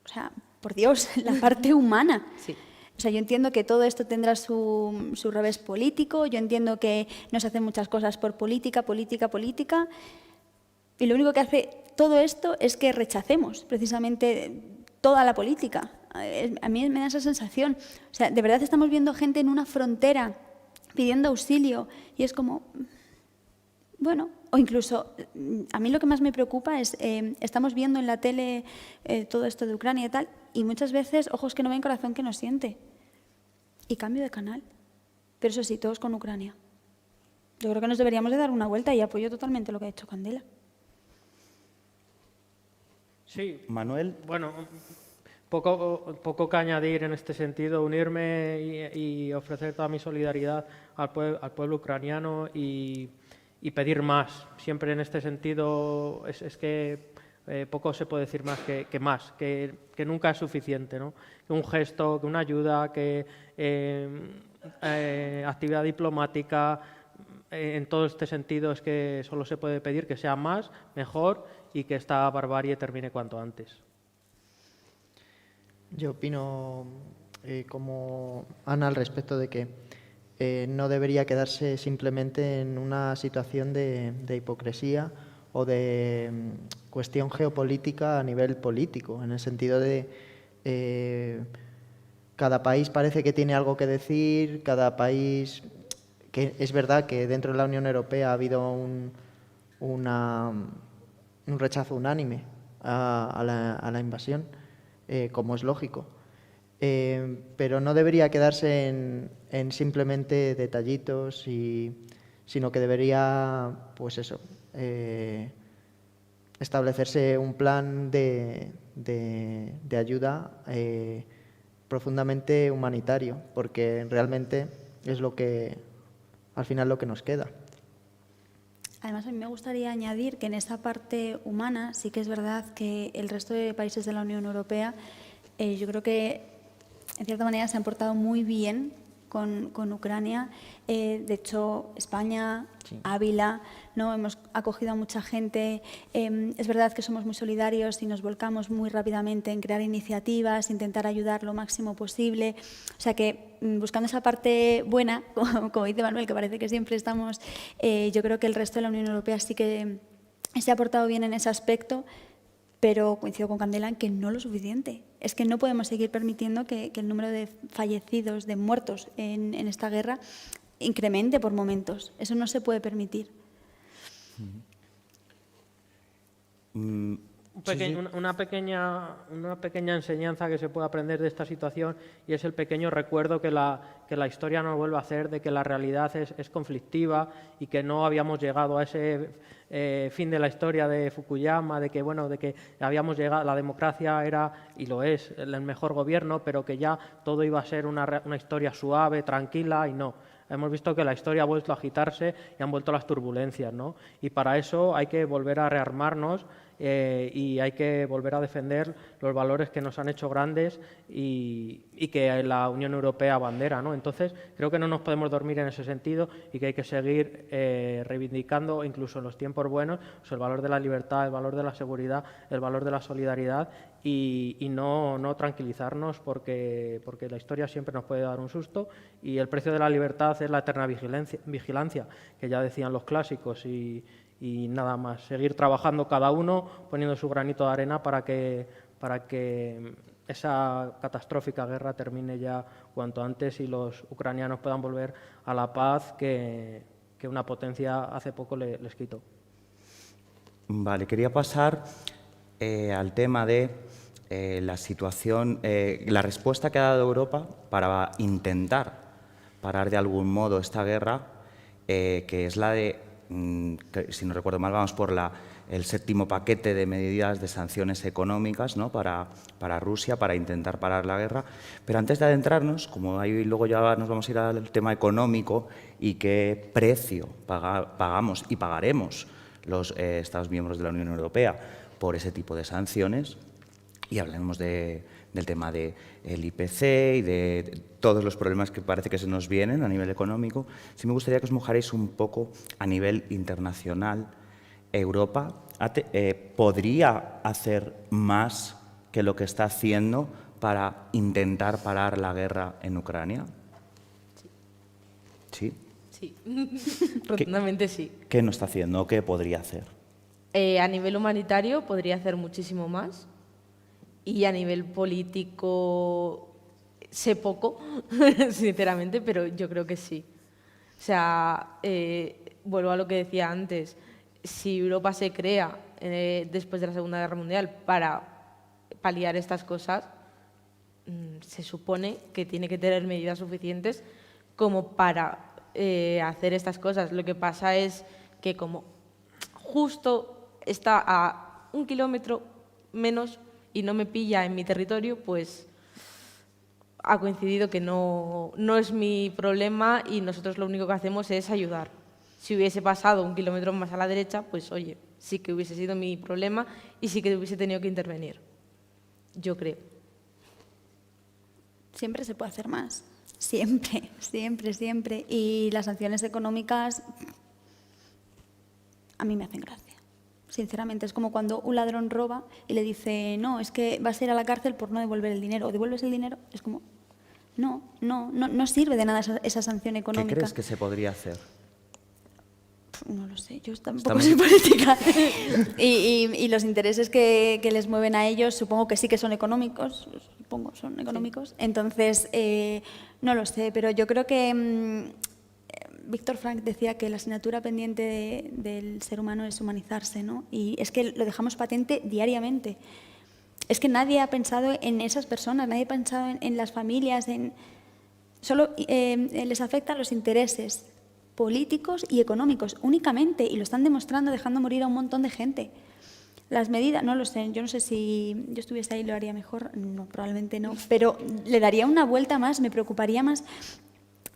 O sea, por Dios, la parte humana. Sí. O sea, yo entiendo que todo esto tendrá su revés político, yo entiendo que no se hacen muchas cosas por política, y lo único que hace todo esto es que rechacemos precisamente toda la política. A mí me da esa sensación. O sea, de verdad estamos viendo gente en una frontera pidiendo auxilio y es como, bueno, o incluso, a mí lo que más me preocupa es, estamos viendo en la tele todo esto de Ucrania y tal, y muchas veces, ojos que no ven, corazón que no siente. Y cambio de canal. Pero eso sí, todos con Ucrania. Yo creo que nos deberíamos de dar una vuelta y apoyo totalmente lo que ha hecho Candela. Sí. Manuel. Bueno, poco que añadir en este sentido, unirme y ofrecer toda mi solidaridad al pueblo ucraniano y pedir más. Siempre en este sentido es que poco se puede decir más que más, que nunca es suficiente, ¿no? Que un gesto, que una ayuda, que actividad diplomática, en todo este sentido es que solo se puede pedir que sea más, mejor y que esta barbarie termine cuanto antes. Yo opino como Ana al respecto de que no debería quedarse simplemente en una situación de hipocresía o de cuestión geopolítica a nivel político, en el sentido de cada país parece que tiene algo que decir, cada país, que es verdad que dentro de la Unión Europea ha habido un rechazo unánime a la invasión, como es lógico. Pero no debería quedarse en simplemente detallitos, sino que debería, pues eso, establecerse un plan de ayuda profundamente humanitario, porque realmente es lo que, al final, lo que nos queda. Además, a mí me gustaría añadir que en esa parte humana sí que es verdad que el resto de países de la Unión Europea, yo creo que en cierta manera se han portado muy bien con Ucrania. De hecho, España, Ávila, ¿no? Hemos acogido a mucha gente. Es verdad que somos muy solidarios y nos volcamos muy rápidamente en crear iniciativas, intentar ayudar lo máximo posible. O sea que, buscando esa parte buena, como dice Manuel, que parece que siempre estamos, yo creo que el resto de la Unión Europea sí que se ha portado bien en ese aspecto, pero coincido con Candela en que no lo suficiente. Es que no podemos seguir permitiendo que el número de fallecidos, de muertos en esta guerra, incremente por momentos. Eso no se puede permitir. Una pequeña enseñanza que se puede aprender de esta situación, y es el pequeño recuerdo que la historia nos vuelve a hacer de que la realidad es conflictiva y que no habíamos llegado a ese fin de la historia de Fukuyama, de que habíamos llegado, la democracia era, y lo es, el mejor gobierno, pero que ya todo iba a ser una historia suave, tranquila, y no. Hemos visto que la historia ha vuelto a agitarse y han vuelto las turbulencias, ¿no? Y para eso hay que volver a rearmarnos y hay que volver a defender los valores que nos han hecho grandes y que la Unión Europea abandera, ¿no? Entonces, creo que no nos podemos dormir en ese sentido y que hay que seguir reivindicando, incluso en los tiempos buenos, pues el valor de la libertad, el valor de la seguridad, el valor de la solidaridad y no tranquilizarnos porque la historia siempre nos puede dar un susto y el precio de la libertad es la eterna vigilancia, que ya decían los clásicos, y nada más, seguir trabajando cada uno, poniendo su granito de arena para que esa catastrófica guerra termine ya cuanto antes y los ucranianos puedan volver a la paz que una potencia hace poco les quitó. Vale, quería pasar al tema de la situación, la respuesta que ha dado Europa para intentar parar de algún modo esta guerra, que es la de, si no recuerdo mal, vamos por el séptimo paquete de medidas de sanciones económicas, ¿no? para Rusia, para intentar parar la guerra. Pero antes de adentrarnos, como ahí luego ya nos vamos a ir al tema económico y qué precio pagamos y pagaremos los Estados miembros de la Unión Europea por ese tipo de sanciones, y hablemos del tema del IPC y de todos los problemas que parece que se nos vienen a nivel económico, sí me gustaría que os mojaréis un poco a nivel internacional. ¿Europa podría hacer más que lo que está haciendo para intentar parar la guerra en Ucrania? ¿Sí? Sí, rotundamente sí. ¿Qué no está haciendo o qué podría hacer? A nivel humanitario podría hacer muchísimo más y a nivel político sé poco, sinceramente, pero yo creo que sí. O sea, vuelvo a lo que decía antes, si Europa se crea después de la Segunda Guerra Mundial para paliar estas cosas, se supone que tiene que tener medidas suficientes como para hacer estas cosas. Lo que pasa es que como justo está a 1 kilómetro menos y no me pilla en mi territorio, pues ha coincidido que no es mi problema y nosotros lo único que hacemos es ayudar. Si hubiese pasado 1 kilómetro más a la derecha, pues oye, sí que hubiese sido mi problema y sí que hubiese tenido que intervenir, yo creo. Siempre se puede hacer más. Siempre, siempre, siempre. Y las sanciones económicas a mí me hacen gracia. Sinceramente, es como cuando un ladrón roba y le dice, no, es que vas a ir a la cárcel por no devolver el dinero. ¿O devuelves el dinero? Es como, no sirve de nada esa sanción económica. ¿Qué crees que se podría hacer? No lo sé, yo tampoco soy política. y los intereses que les mueven a ellos supongo que sí que son económicos, Sí. Entonces, no lo sé, pero yo creo que Víctor Frank decía que la asignatura pendiente del ser humano es humanizarse, ¿no? Y es que lo dejamos patente diariamente. Es que nadie ha pensado en esas personas, nadie ha pensado en las familias, solo les afectan los intereses políticos y económicos únicamente, y lo están demostrando dejando morir a un montón de gente. Las medidas, no lo sé, yo no sé si yo estuviese ahí lo haría mejor, no, probablemente no, pero le daría una vuelta más, me preocuparía más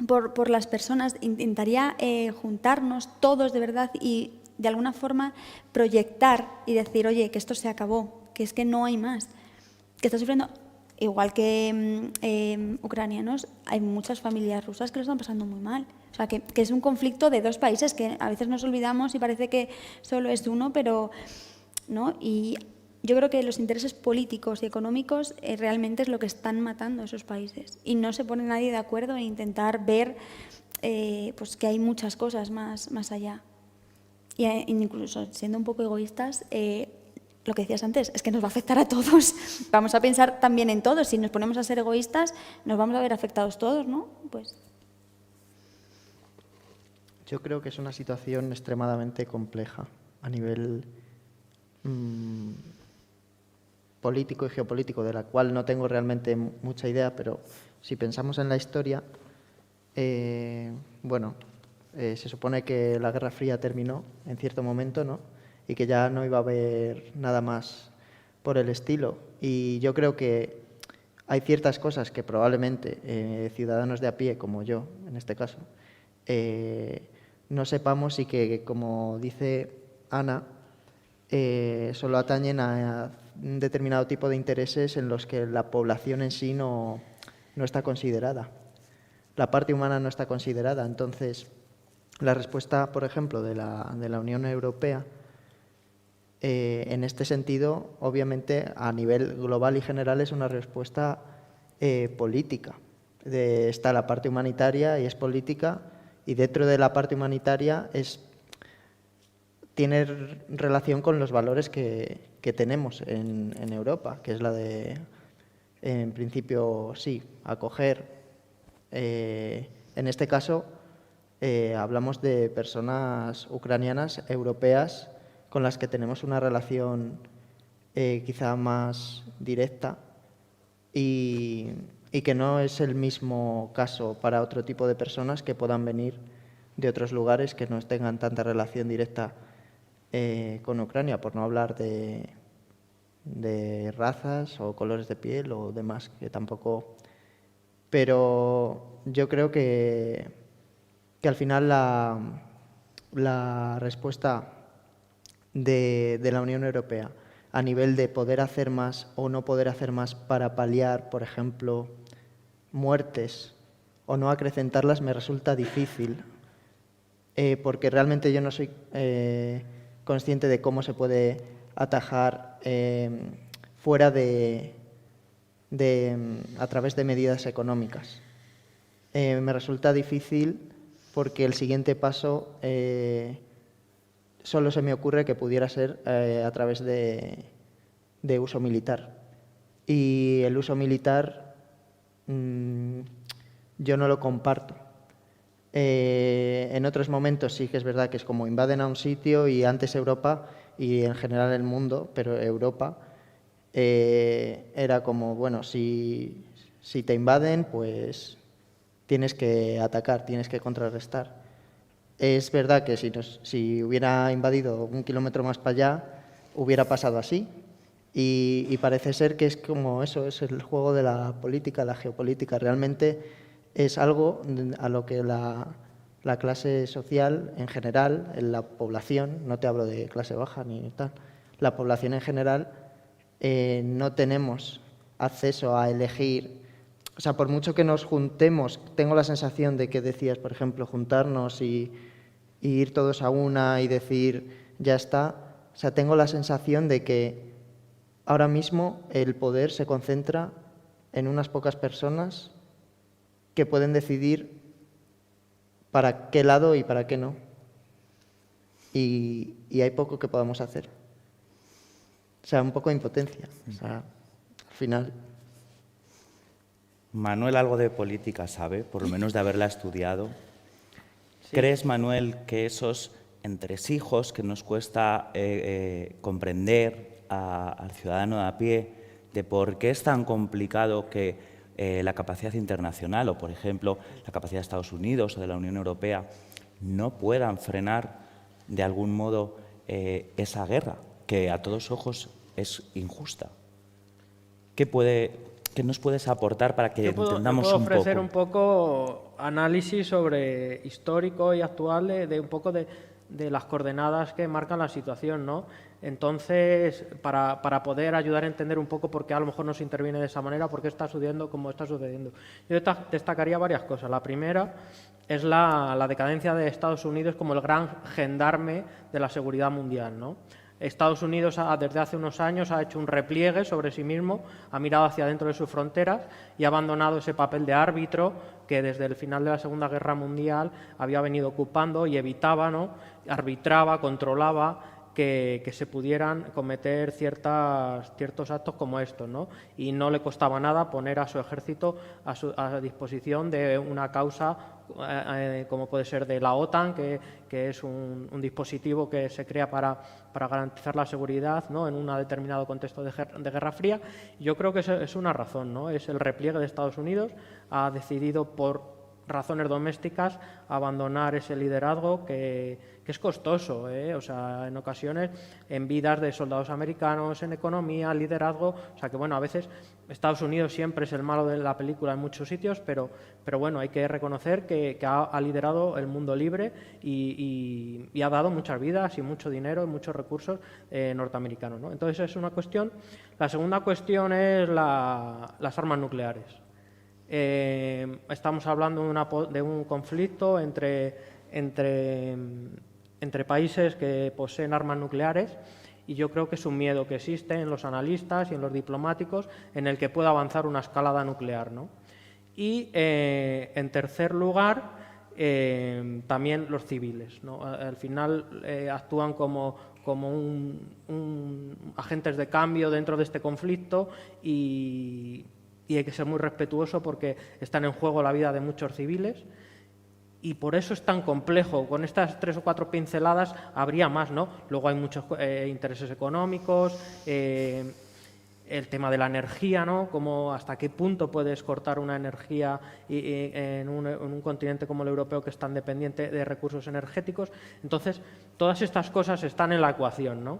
por las personas, intentaría juntarnos todos de verdad y de alguna forma proyectar y decir, oye, que esto se acabó, que es que no hay más, que está sufriendo igual que ucranianos, hay muchas familias rusas que lo están pasando muy mal. O sea, que es un conflicto de dos países que a veces nos olvidamos y parece que solo es uno, pero ¿no? Y yo creo que los intereses políticos y económicos realmente es lo que están matando a esos países. Y no se pone nadie de acuerdo en intentar ver pues que hay muchas cosas más allá. Y incluso siendo un poco egoístas, lo que decías antes, es que nos va a afectar a todos. Vamos a pensar también en todos. Si nos ponemos a ser egoístas, nos vamos a ver afectados todos, ¿no? Pues... Yo creo que es una situación extremadamente compleja a nivel político y geopolítico, de la cual no tengo realmente mucha idea, pero si pensamos en la historia, bueno, se supone que la Guerra Fría terminó en cierto momento, ¿no? Y que ya no iba a haber nada más por el estilo. Y yo creo que hay ciertas cosas que probablemente ciudadanos de a pie, como yo en este caso, no sepamos y que, como dice Ana, solo atañen a un determinado tipo de intereses en los que la población en sí no está considerada. La parte humana no está considerada. Entonces, la respuesta, por ejemplo, de la Unión Europea, en este sentido, obviamente, a nivel global y general, es una respuesta política. Está la parte humanitaria y es política, y dentro de la parte humanitaria tiene relación con los valores que tenemos en Europa, que es la de, en principio, sí, acoger. En este caso, hablamos de personas ucranianas, europeas, con las que tenemos una relación quizá más directa y que no es el mismo caso para otro tipo de personas que puedan venir de otros lugares que no tengan tanta relación directa con Ucrania, por no hablar de razas o colores de piel o demás, que tampoco... Pero yo creo que al final la respuesta de la Unión Europea a nivel de poder hacer más o no poder hacer más para paliar, por ejemplo, muertes o no acrecentarlas me resulta difícil, porque realmente yo no soy consciente de cómo se puede atajar fuera a través de medidas económicas. Me resulta difícil porque el siguiente paso solo se me ocurre que pudiera ser a través de uso militar. Y el uso militar yo no lo comparto. En otros momentos sí que es verdad que es como invaden a un sitio y antes Europa y en general el mundo, pero Europa era como, bueno, si te invaden, pues tienes que atacar, tienes que contrarrestar. Es verdad que si hubiera invadido 1 kilómetro más para allá, hubiera pasado así. Y parece ser que es como eso, es el juego de la política, la geopolítica. Realmente es algo a lo que la clase social en general, en la población, no te hablo de clase baja ni tal, la población en general no tenemos acceso a elegir. O sea, por mucho que nos juntemos, tengo la sensación de que decías, por ejemplo, juntarnos y ir todos a una y decir, ya está. O sea, tengo la sensación de que ahora mismo el poder se concentra en unas pocas personas que pueden decidir para qué lado y para qué no. Y hay poco que podamos hacer. O sea, un poco de impotencia. O sea, al final... Manuel algo de política sabe, por lo menos de haberla estudiado. Sí. ¿Crees, Manuel, que esos entresijos que nos cuesta comprender al ciudadano de a pie de por qué es tan complicado que la capacidad internacional o, por ejemplo, la capacidad de Estados Unidos o de la Unión Europea no puedan frenar de algún modo esa guerra, que a todos ojos es injusta? ¿Qué nos puedes aportar para que entendamos un poco? ofrecer un poco análisis sobre histórico y actual de un poco de de las coordenadas que marcan la situación, ¿no? Entonces, para poder ayudar a entender un poco por qué a lo mejor no se interviene de esa manera, por qué está sucediendo como está sucediendo. Yo destacaría varias cosas. La primera es la decadencia de Estados Unidos como el gran gendarme de la seguridad mundial, ¿no? Estados Unidos desde hace unos años ha hecho un repliegue sobre sí mismo, ha mirado hacia dentro de sus fronteras y ha abandonado ese papel de árbitro que desde el final de la Segunda Guerra Mundial había venido ocupando y evitaba, ¿no? Arbitraba, controlaba que se pudieran cometer ciertos actos como estos, ¿no? Y no le costaba nada poner a su ejército a disposición de una causa como puede ser de la OTAN, que es un dispositivo que se crea para garantizar la seguridad, ¿no? En un determinado contexto de Guerra Fría. Yo creo que es una razón, ¿no? Es el repliegue de Estados Unidos, ha decidido por razones domésticas abandonar ese liderazgo que es costoso, o sea, en ocasiones en vidas de soldados americanos, en economía, liderazgo, o sea que bueno, a veces Estados Unidos siempre es el malo de la película en muchos sitios, pero bueno, hay que reconocer que ha liderado el mundo libre y ha dado muchas vidas y mucho dinero y muchos recursos norteamericanos, ¿no? Entonces es una cuestión. La segunda cuestión es las armas nucleares. Estamos hablando de un conflicto entre países que poseen armas nucleares y yo creo que es un miedo que existe en los analistas y en los diplomáticos en el que pueda avanzar una escalada nuclear, ¿no? Y en tercer lugar, también los civiles, ¿no? Al final actúan como agentes de cambio dentro de este conflicto y hay que ser muy respetuoso porque están en juego la vida de muchos civiles y por eso es tan complejo. Con estas 3 o 4 pinceladas habría más, ¿no? Luego hay muchos intereses económicos, el tema de la energía, ¿no? Como hasta qué punto puedes cortar una energía en un continente como el europeo que es tan dependiente de recursos energéticos. Entonces, todas estas cosas están en la ecuación, ¿no?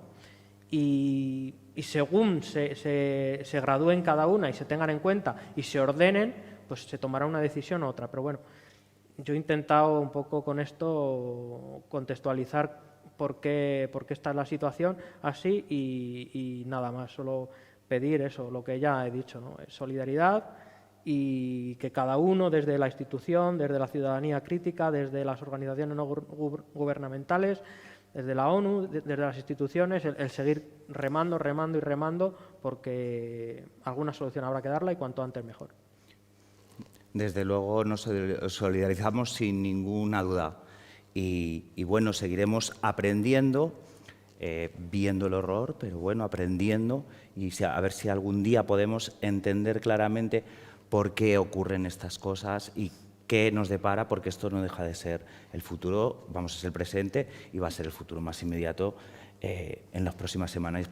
Y según se gradúen cada una y se tengan en cuenta y se ordenen, pues se tomará una decisión u otra. Pero bueno, yo he intentado un poco con esto contextualizar por qué está la situación así y nada más, solo pedir eso, lo que ya he dicho, ¿no? Solidaridad y que cada uno desde la institución, desde la ciudadanía crítica, desde las organizaciones no gubernamentales, desde la ONU, desde las instituciones, el seguir remando, porque alguna solución habrá que darla y cuanto antes mejor. Desde luego nos solidarizamos sin ninguna duda y bueno, seguiremos aprendiendo, viendo el horror, pero bueno, aprendiendo y a ver si algún día podemos entender claramente por qué ocurren estas cosas y qué nos depara, porque esto no deja de ser el futuro, vamos, es el presente y va a ser el futuro más inmediato en las próximas semanas.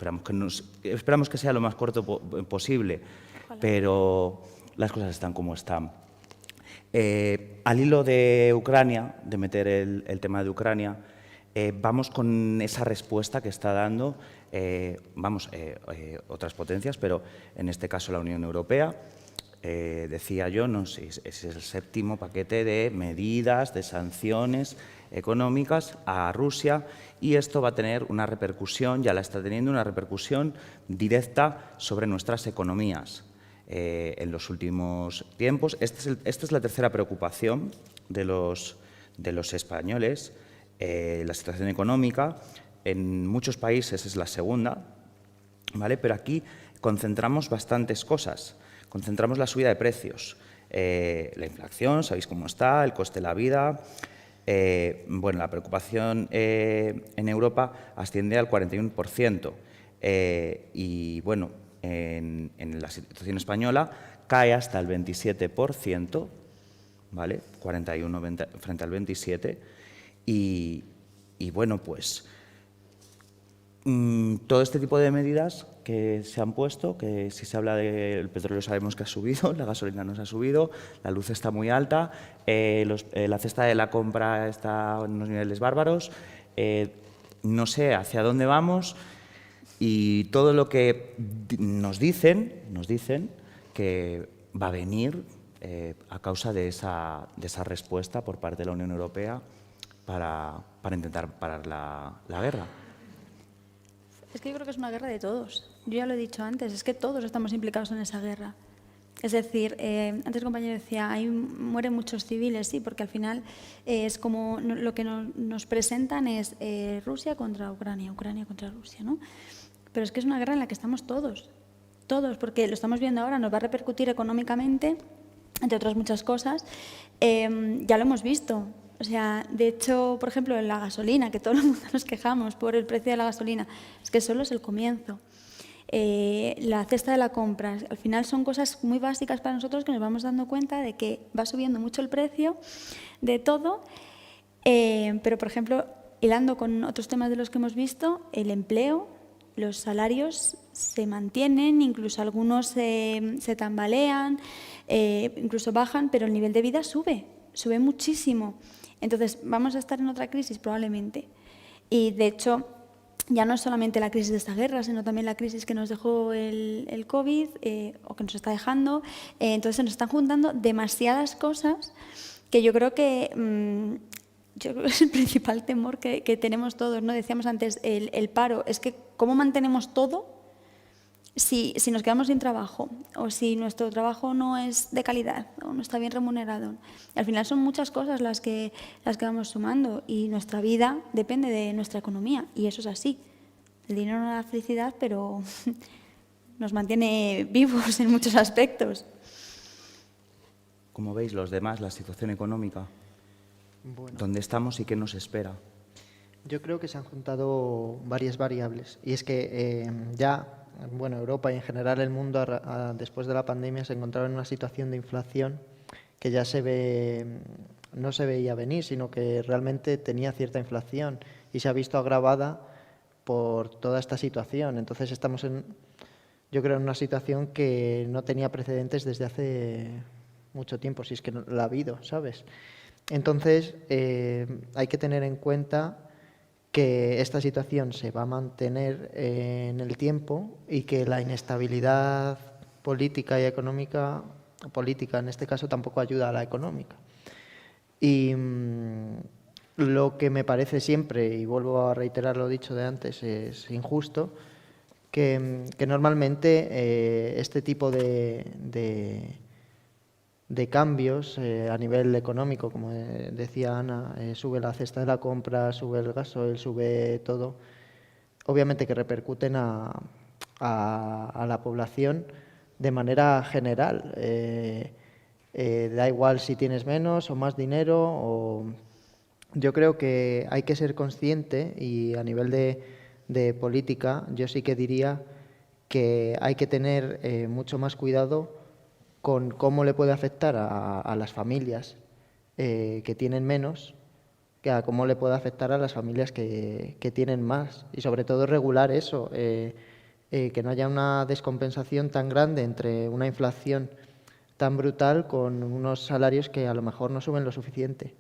Esperamos que sea lo más corto posible, pero las cosas están como están. Al hilo de Ucrania, de meter el tema de Ucrania, vamos con esa respuesta que está dando otras potencias, pero en este caso la Unión Europea. Decía yo, no sé, es el 7º paquete de medidas, de sanciones económicas a Rusia y esto va a tener una repercusión, ya la está teniendo, una repercusión directa sobre nuestras economías. En los últimos tiempos, esta es la tercera preocupación de los españoles, la situación económica. En muchos países es la segunda, ¿vale? Pero aquí concentramos bastantes cosas. Concentramos la subida de precios, la inflación, sabéis cómo está, el coste de la vida. Bueno, la preocupación en Europa asciende al 41% y bueno, en la situación española cae hasta el 27%, ¿vale? 41 frente al 27 y bueno, pues todo este tipo de medidas que se han puesto, que si se habla del petróleo sabemos que ha subido, la gasolina no se ha subido, la luz está muy alta, la cesta de la compra está en unos niveles bárbaros, no sé hacia dónde vamos y todo lo que nos dicen que va a venir a causa de esa respuesta por parte de la Unión Europea para intentar parar la guerra? Es que yo creo que es una guerra de todos. Yo ya lo he dicho antes, es que todos estamos implicados en esa guerra. Es decir, antes el compañero decía, mueren muchos civiles, sí, porque al final es como lo que nos presentan es Rusia contra Ucrania, Ucrania contra Rusia, ¿no? Pero es que es una guerra en la que estamos todos, porque lo estamos viendo ahora, nos va a repercutir económicamente, entre otras muchas cosas. Ya lo hemos visto. O sea, de hecho, por ejemplo, en la gasolina, que todo el mundo nos quejamos por el precio de la gasolina, es que solo es el comienzo. La cesta de la compra, al final son cosas muy básicas para nosotros que nos vamos dando cuenta de que va subiendo mucho el precio de todo, pero, por ejemplo, hilando con otros temas de los que hemos visto, el empleo, los salarios se mantienen, incluso algunos se tambalean, incluso bajan, pero el nivel de vida sube muchísimo. Entonces, vamos a estar en otra crisis probablemente. Y, de hecho, ya no es solamente la crisis de esta guerra, sino también la crisis que nos dejó el COVID o que nos está dejando. Entonces, se nos están juntando demasiadas cosas que yo creo que es el principal temor que tenemos todos, ¿no? Decíamos antes, el paro. Es que, ¿cómo mantenemos todo si nos quedamos sin trabajo o si nuestro trabajo no es de calidad o no está bien remunerado? Al final son muchas cosas las que vamos sumando y nuestra vida depende de nuestra economía y eso es así. El dinero no da felicidad, pero nos mantiene vivos en muchos aspectos. ¿Cómo veis los demás la situación económica? Bueno, ¿Dónde estamos y qué nos espera? yo creo que se han juntado varias variables y es que Europa y en general el mundo después de la pandemia se encontraba en una situación de inflación que ya no se veía venir, sino que realmente tenía cierta inflación y se ha visto agravada por toda esta situación. Entonces estamos yo creo, en una situación que no tenía precedentes desde hace mucho tiempo, si es que no la ha habido, ¿sabes? Entonces hay que tener en cuenta que esta situación se va a mantener en el tiempo y que la inestabilidad política y económica, política en este caso, tampoco ayuda a la económica. Y lo que me parece siempre, y vuelvo a reiterar lo dicho de antes, es injusto, que normalmente este tipo de cambios a nivel económico, como decía Ana, sube la cesta de la compra, sube el gasoil, sube todo, obviamente que repercuten a la población de manera general. Da igual si tienes menos o más dinero. Yo creo que hay que ser consciente y a nivel de política yo sí que diría que hay que tener mucho más cuidado con cómo le puede afectar a las familias que tienen menos que a cómo le puede afectar a las familias que tienen más. Y sobre todo regular eso, que no haya una descompensación tan grande entre una inflación tan brutal con unos salarios que a lo mejor no suben lo suficiente.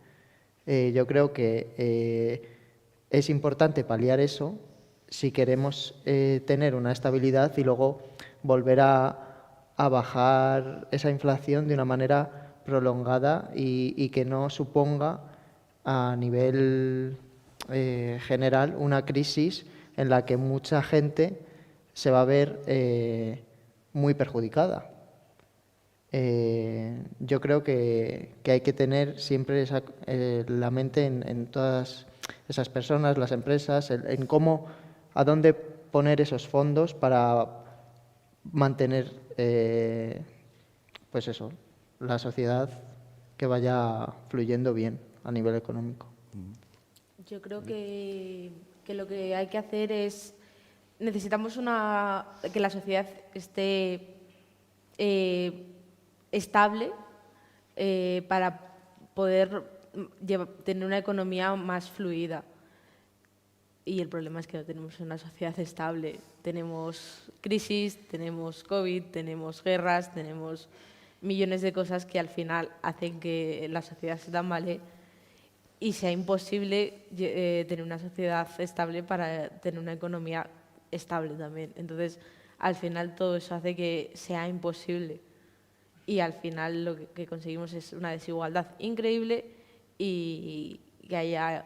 Yo creo que es importante paliar eso si queremos tener una estabilidad y luego volver a bajar esa inflación de una manera prolongada y que no suponga a nivel general una crisis en la que mucha gente se va a ver muy perjudicada. Yo creo que hay que tener siempre la mente en todas esas personas, las empresas, en a dónde poner esos fondos para mantener pues eso, la sociedad que vaya fluyendo bien a nivel económico. Yo creo que lo que hay que hacer es, necesitamos que la sociedad esté estable para poder tener una economía más fluida. Y el problema es que no tenemos una sociedad estable. Tenemos crisis, tenemos COVID, tenemos guerras, tenemos millones de cosas que al final hacen que la sociedad se tambalee y sea imposible tener una sociedad estable para tener una economía estable también. Entonces, al final todo eso hace que sea imposible y al final lo que conseguimos es una desigualdad increíble y que haya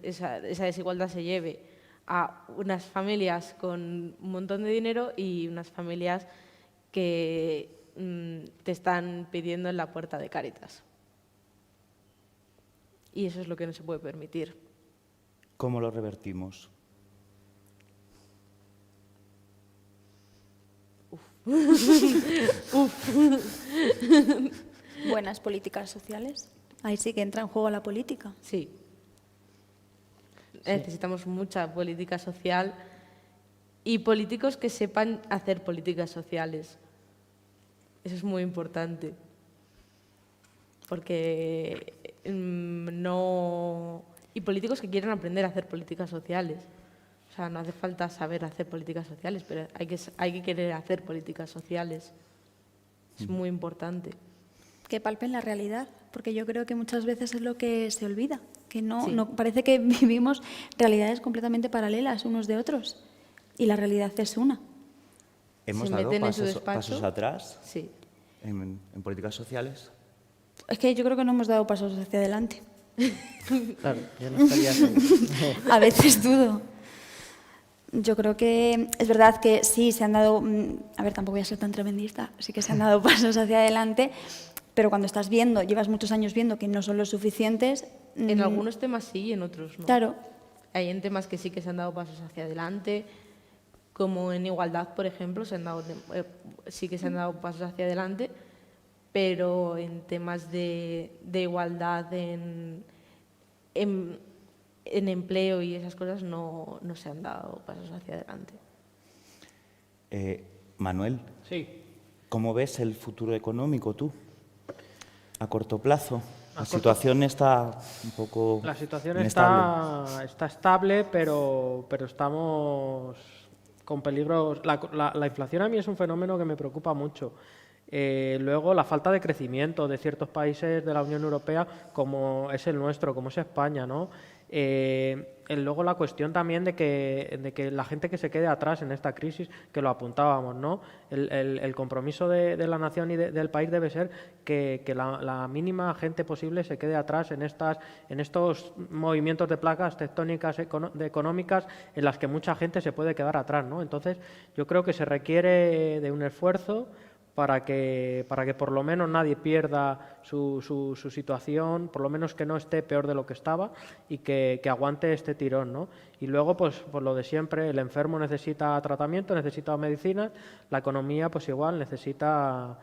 esa desigualdad se lleve a unas familias con un montón de dinero y unas familias que te están pidiendo en la puerta de Cáritas. Y eso es lo que no se puede permitir. ¿Cómo lo revertimos? Buenas políticas sociales. Ahí sí que entra en juego la política. Sí. Necesitamos mucha política social y políticos que sepan hacer políticas sociales. Eso es muy importante. Porque no... Y políticos que quieran aprender a hacer políticas sociales. O sea, no hace falta saber hacer políticas sociales, pero hay que querer hacer políticas sociales. Es muy importante. Que palpen la realidad, porque yo creo que muchas veces es lo que se olvida, que Sí. no parece que vivimos realidades completamente paralelas unos de otros y la realidad es una. ¿Hemos Se dado meten en su pasos despacho. atrás Sí. en políticas sociales? Es que yo creo que no hemos dado pasos hacia adelante. Claro, yo no estaría así. A veces dudo. Yo creo que es verdad que sí se han dado, a ver, tampoco voy a ser tan tremendista, sí que se han dado pasos hacia adelante, pero cuando estás viendo, llevas muchos años viendo que no son los suficientes. En algunos temas sí y en otros no. Claro, Hay en temas que sí que se han dado pasos hacia adelante, como en igualdad, por ejemplo, sí que se han dado pasos hacia adelante, pero en temas de igualdad en empleo y esas cosas no se han dado pasos hacia adelante. Manuel, Sí. ¿cómo ves el futuro económico tú? A corto plazo. A La corto- situación está un poco La situación inestable. está estable, pero estamos con peligros. La inflación a mí es un fenómeno que me preocupa mucho. Luego, la falta de crecimiento de ciertos países de la Unión Europea, como es el nuestro, como es España, ¿no? Luego la cuestión también de que la gente que se quede atrás en esta crisis, que lo apuntábamos, ¿no? El compromiso de la nación y del país debe ser que la mínima gente posible se quede atrás en estos movimientos de placas tectónicas económicas en las que mucha gente se puede quedar atrás, ¿no? Entonces, yo creo que se requiere de un esfuerzo para que por lo menos nadie pierda su situación, por lo menos que no esté peor de lo que estaba y que aguante este tirón, ¿no? Y luego, pues lo de siempre, el enfermo necesita tratamiento, necesita medicinas, la economía, pues igual, necesita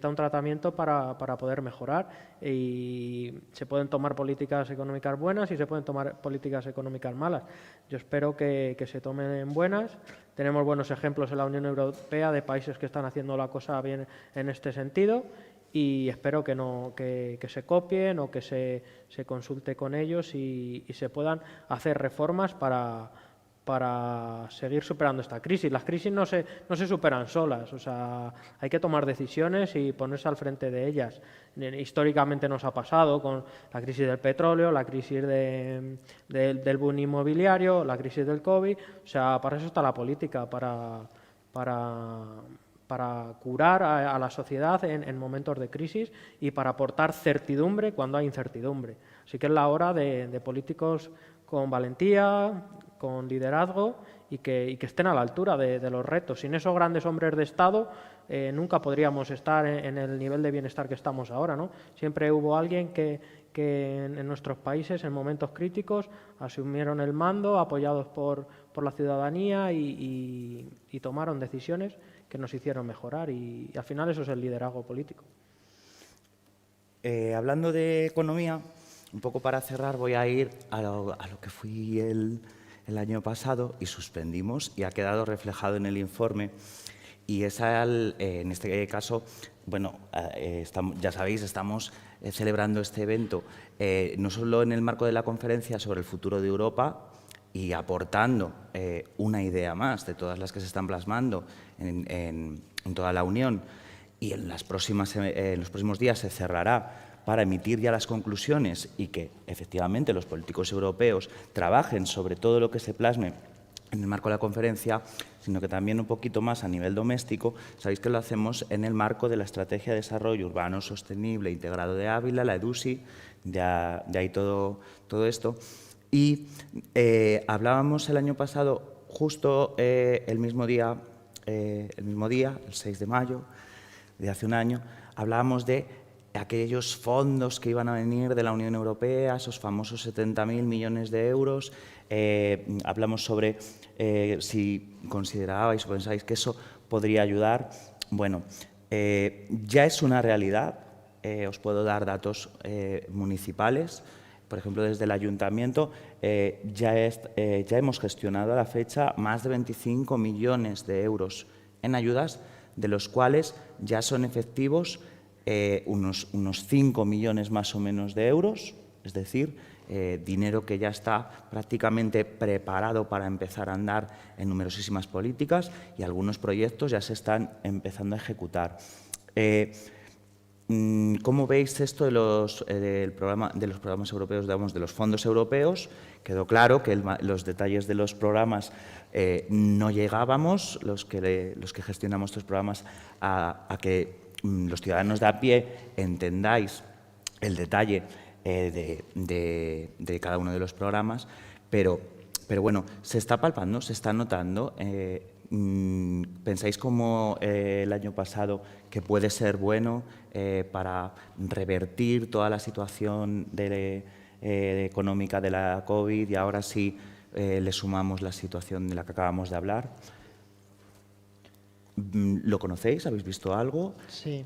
un tratamiento para poder mejorar y se pueden tomar políticas económicas buenas y se pueden tomar políticas económicas malas. Yo espero que se tomen buenas. Tenemos buenos ejemplos en la Unión Europea de países que están haciendo la cosa bien en este sentido y espero que se copien o que se consulte con ellos y se puedan hacer reformas para seguir superando esta crisis. Las crisis no se superan solas, o sea, hay que tomar decisiones y ponerse al frente de ellas. Históricamente nos ha pasado con la crisis del petróleo, la crisis del boom inmobiliario, la crisis del COVID, o sea, para eso está la política, para curar a la sociedad en momentos de crisis y para aportar certidumbre cuando hay incertidumbre. Así que es la hora de políticos con valentía, con liderazgo y que estén a la altura de los retos. Sin esos grandes hombres de Estado nunca podríamos estar en el nivel de bienestar que estamos ahora, ¿no? Siempre hubo alguien que en nuestros países en momentos críticos asumieron el mando, apoyados por la ciudadanía y tomaron decisiones que nos hicieron mejorar y al final eso es el liderazgo político. Hablando de economía, un poco para cerrar voy a ir a lo que fui el año pasado y suspendimos y ha quedado reflejado en el informe. Y en este caso, bueno, ya sabéis, estamos celebrando este evento no solo en el marco de la conferencia sobre el futuro de Europa y aportando una idea más de todas las que se están plasmando en toda la Unión y en los próximos días se cerrará para emitir ya las conclusiones y que efectivamente los políticos europeos trabajen sobre todo lo que se plasme en el marco de la conferencia, sino que también un poquito más a nivel doméstico. Sabéis que lo hacemos en el marco de la Estrategia de Desarrollo Urbano Sostenible Integrado de Ávila, la EDUSI, de ahí todo esto. Y hablábamos el año pasado, justo el mismo día, el 6 de mayo de hace un año, hablábamos de aquellos fondos que iban a venir de la Unión Europea, esos famosos 70.000 millones de euros. Hablamos sobre si considerabais o pensáis que eso podría ayudar. Bueno, ya es una realidad. Os puedo dar datos municipales. Por ejemplo, desde el Ayuntamiento ya hemos gestionado a la fecha más de 25 millones de euros en ayudas, de los cuales ya son efectivos unos 5 millones más o menos de euros, es decir, dinero que ya está prácticamente preparado para empezar a andar en numerosísimas políticas, y algunos proyectos ya se están empezando a ejecutar. ¿Cómo veis esto de los programas europeos, digamos, de los fondos europeos? Quedó claro que los detalles de los programas no llegábamos, los que gestionamos estos programas, a que los ciudadanos de a pie entendáis el detalle de cada uno de los programas, pero bueno, se está palpando, se está notando. ¿Pensáis como el año pasado que puede ser bueno para revertir toda la situación económica de la COVID, y ahora sí le sumamos la situación de la que acabamos de hablar? ¿Lo conocéis? ¿Habéis visto algo? Sí,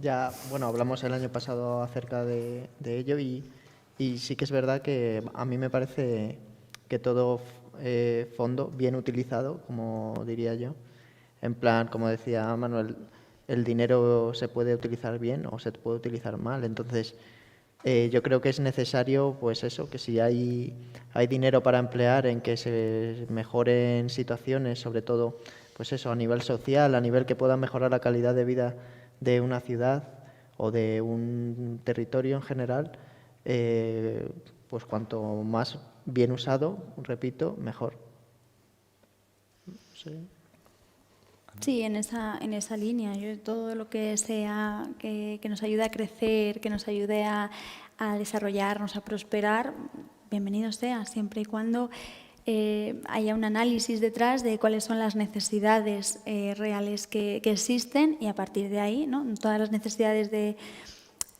ya, bueno, hablamos el año pasado acerca de ello y sí que es verdad que a mí me parece que todo fondo bien utilizado, como diría yo, en plan, como decía Manuel, el dinero se puede utilizar bien o se puede utilizar mal. Entonces, yo creo que es necesario, pues eso, que si hay dinero para emplear en que se mejoren situaciones, sobre todo, pues eso, a nivel social, a nivel que pueda mejorar la calidad de vida de una ciudad o de un territorio en general, pues cuanto más bien usado, repito, mejor. Sí. Sí, en esa línea. Todo lo que sea que nos ayude a crecer, que nos ayude a desarrollarnos, a prosperar, bienvenido sea, siempre y cuando haya un análisis detrás de cuáles son las necesidades reales que existen, y a partir de ahí, ¿no? Todas las necesidades de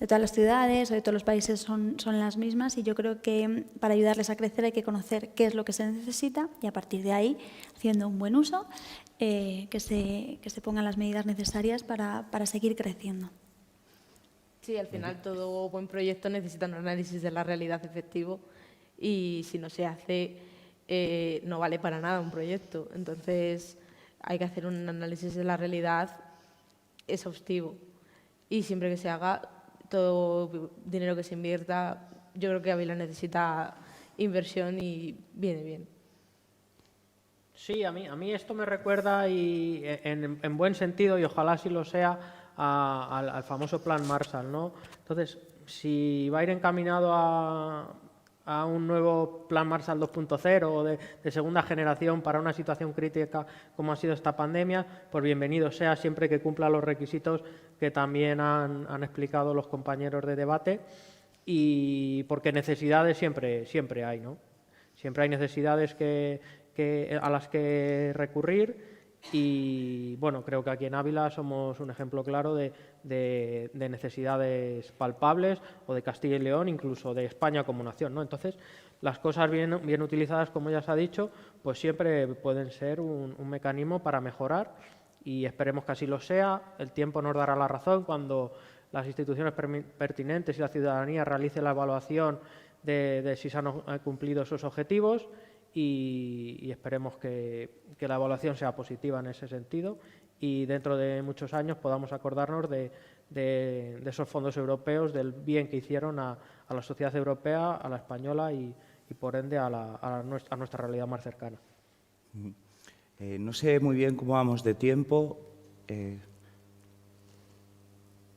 todas las ciudades o de todos los países son las mismas, y yo creo que para ayudarles a crecer hay que conocer qué es lo que se necesita, y a partir de ahí, haciendo un buen uso, que se pongan las medidas necesarias para seguir creciendo. Sí, al final todo buen proyecto necesita un análisis de la realidad efectivo, y si no se hace no vale para nada un proyecto. Entonces hay que hacer un análisis de la realidad exhaustivo, y siempre que se haga, todo dinero que se invierta, yo creo que Ávila necesita inversión y viene bien. Sí, a mí esto me recuerda, y en buen sentido, y ojalá así lo sea, al famoso Plan Marshall, ¿no? Entonces, si va a ir encaminado a un nuevo Plan Marshall 2.0 o de segunda generación para una situación crítica como ha sido esta pandemia, pues bienvenido sea, siempre que cumpla los requisitos que también han explicado los compañeros de debate, y porque necesidades siempre hay, ¿no? Siempre hay necesidades a las que recurrir, y bueno, creo que aquí en Ávila somos un ejemplo claro de necesidades palpables, o de Castilla y León, incluso de España como nación, ¿no? Entonces, las cosas bien utilizadas, como ya se ha dicho, pues siempre pueden ser un mecanismo para mejorar, y esperemos que así lo sea. El tiempo nos dará la razón cuando las instituciones pertinentes y la ciudadanía realicen la evaluación de si se han cumplido esos objetivos, y esperemos que la evaluación sea positiva en ese sentido, y dentro de muchos años podamos acordarnos de esos fondos europeos, del bien que hicieron a la sociedad europea, a la española y por ende a nuestra realidad más cercana. No sé muy bien cómo vamos de tiempo.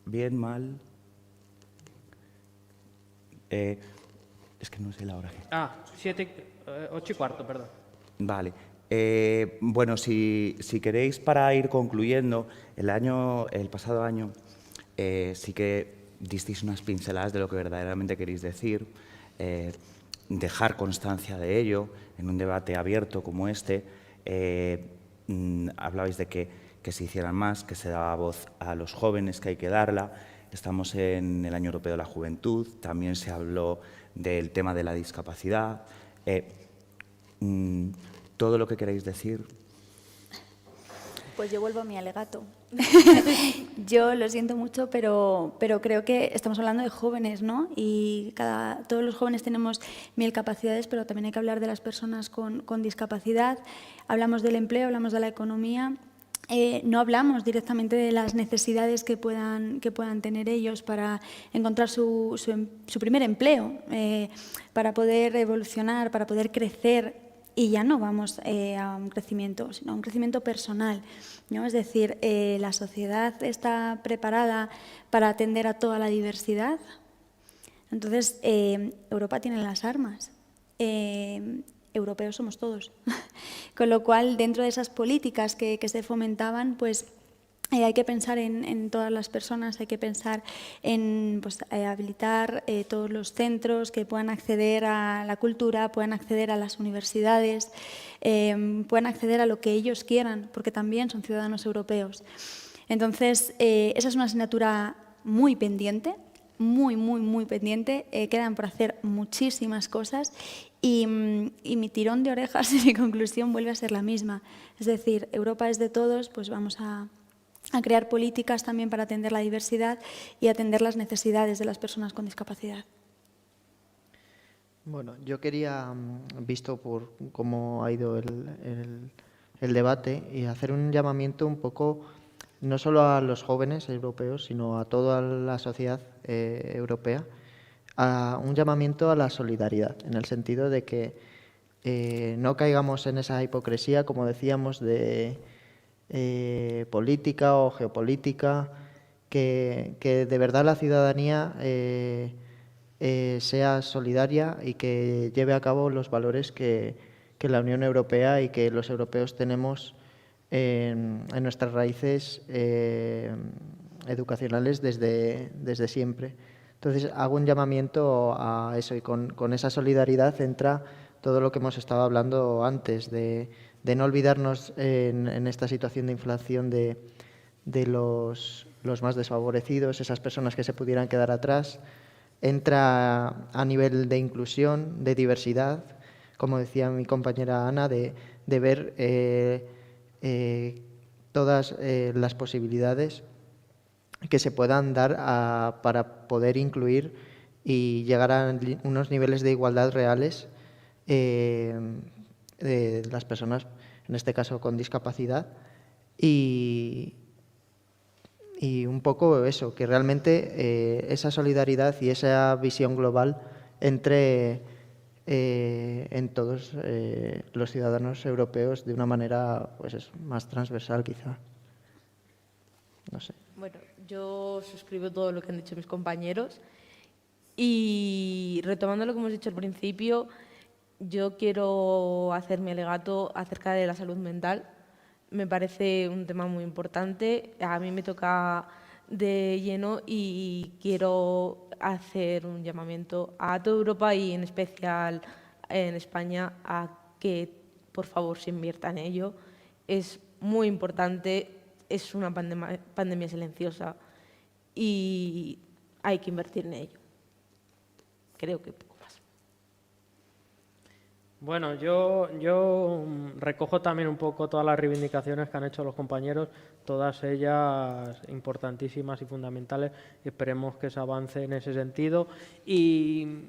¿Bien, mal? Es que no sé la hora. 8:15, perdón. Vale. Bueno, si queréis, para ir concluyendo, el pasado año sí que disteis unas pinceladas de lo que verdaderamente queréis decir, dejar constancia de ello en un debate abierto como este. Hablabais de que se hicieran más, que se daba voz a los jóvenes, que hay que darla. Estamos en el Año Europeo de la Juventud, también se habló del tema de la discapacidad. ¿Todo lo que queréis decir? Pues yo vuelvo a mi alegato. Yo lo siento mucho, pero creo que estamos hablando de jóvenes, ¿no? Y todos los jóvenes tenemos 1000 capacidades, pero también hay que hablar de las personas con discapacidad. Hablamos del empleo, hablamos de la economía. No hablamos directamente de las necesidades que puedan tener ellos para encontrar su primer empleo, para poder evolucionar, para poder crecer. Y ya no vamos a un crecimiento, sino a un crecimiento personal, ¿no? Es decir, ¿la sociedad está preparada para atender a toda la diversidad? Entonces, Europa tiene las armas. Europeos somos todos. Con lo cual, dentro de esas políticas que se fomentaban, pues hay que pensar en todas las personas, hay que pensar en habilitar todos los centros que puedan acceder a la cultura, puedan acceder a las universidades, puedan acceder a lo que ellos quieran, porque también son ciudadanos europeos. Entonces, esa es una asignatura muy pendiente, muy pendiente. Quedan por hacer muchísimas cosas y mi tirón de orejas y mi conclusión vuelve a ser la misma. Es decir, Europa es de todos, pues vamos a crear políticas también para atender la diversidad y atender las necesidades de las personas con discapacidad. Bueno, yo quería, visto por cómo ha ido el debate, y hacer un llamamiento un poco, no solo a los jóvenes europeos, sino a toda la sociedad europea, un llamamiento a la solidaridad, en el sentido de que no caigamos en esa hipocresía, como decíamos, de política o geopolítica, que de verdad la ciudadanía sea solidaria y que lleve a cabo los valores que la Unión Europea y que los europeos tenemos en nuestras raíces educacionales desde siempre. Entonces, hago un llamamiento a eso, y con esa solidaridad entra todo lo que hemos estado hablando antes, de no olvidarnos en esta situación de inflación de los más desfavorecidos, esas personas que se pudieran quedar atrás. Entra a nivel de inclusión, de diversidad, como decía mi compañera Ana, de ver todas las posibilidades que se puedan dar para poder incluir y llegar a unos niveles de igualdad reales de las personas, en este caso con discapacidad, y un poco eso, que realmente esa solidaridad y esa visión global entre en todos los ciudadanos europeos de una manera más transversal, quizá. No sé. Bueno, yo suscribo todo lo que han dicho mis compañeros y retomando lo que hemos dicho al principio, yo quiero hacer mi alegato acerca de la salud mental. Me parece un tema muy importante, a mí me toca de lleno y quiero hacer un llamamiento a toda Europa y en especial en España a que por favor se invierta en ello. Es muy importante, es una pandemia silenciosa y hay que invertir en ello. Creo que poco más. Bueno, yo recojo también un poco todas las reivindicaciones que han hecho los compañeros, todas ellas importantísimas y fundamentales, y esperemos que se avance en ese sentido. Y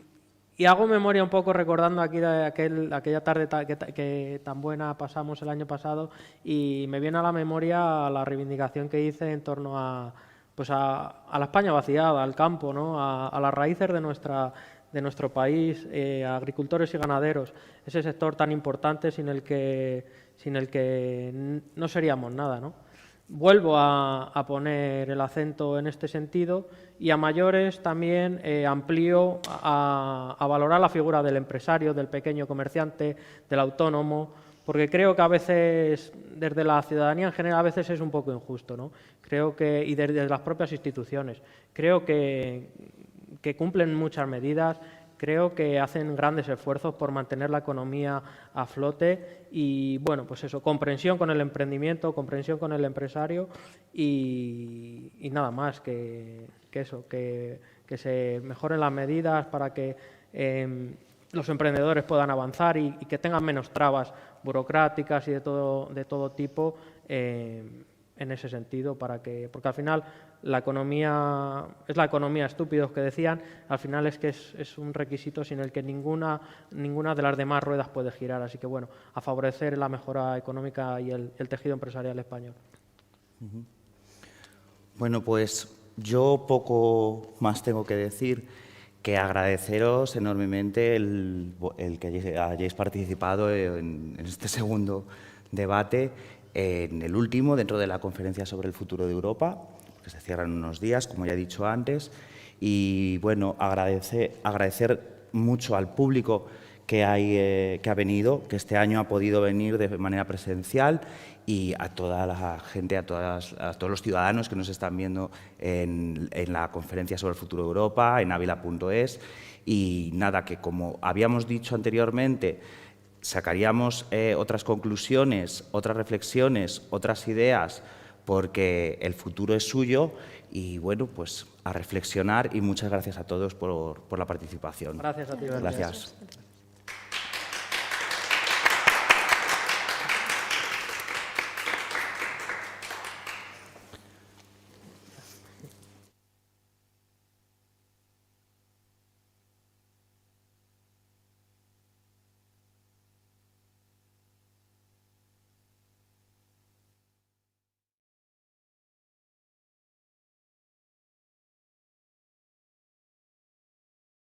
hago memoria un poco recordando aquí de aquella tarde que tan buena pasamos el año pasado, y me viene a la memoria la reivindicación que hice en torno a la España vaciada, al campo, ¿no? a las raíces de nuestro país, agricultores y ganaderos, ese sector tan importante sin el que no seríamos nada, ¿no? Vuelvo a poner el acento en este sentido y a mayores también amplío a valorar la figura del empresario, del pequeño comerciante, del autónomo, porque creo que a veces, desde la ciudadanía en general, a veces es un poco injusto, ¿no? Creo que, y desde las propias instituciones, creo que cumplen muchas medidas, creo que hacen grandes esfuerzos por mantener la economía a flote y, bueno, pues eso, comprensión con el emprendimiento, comprensión con el empresario y nada más que eso, que se mejoren las medidas para que los emprendedores puedan avanzar y que tengan menos trabas burocráticas y de todo tipo en ese sentido, porque al final la economía es la economía estúpidos que decían, al final es que es un requisito sin el que ninguna de las demás ruedas puede girar. Así que, bueno, a favorecer la mejora económica y el tejido empresarial español. Bueno, pues yo poco más tengo que decir que agradeceros enormemente el que hayáis participado en este segundo debate, en el último, dentro de la conferencia sobre el futuro de Europa, que se cierra en unos días, como ya he dicho antes, y bueno, agradecer mucho al público que ha venido, que este año ha podido venir de manera presencial, y a toda la gente, a todos los ciudadanos que nos están viendo en la conferencia sobre el futuro de Europa, en avila.es. Y nada, que como habíamos dicho anteriormente, sacaríamos otras conclusiones, otras reflexiones, otras ideas, porque el futuro es suyo y, bueno, pues a reflexionar y muchas gracias a todos por la participación. Gracias a ti. Gracias.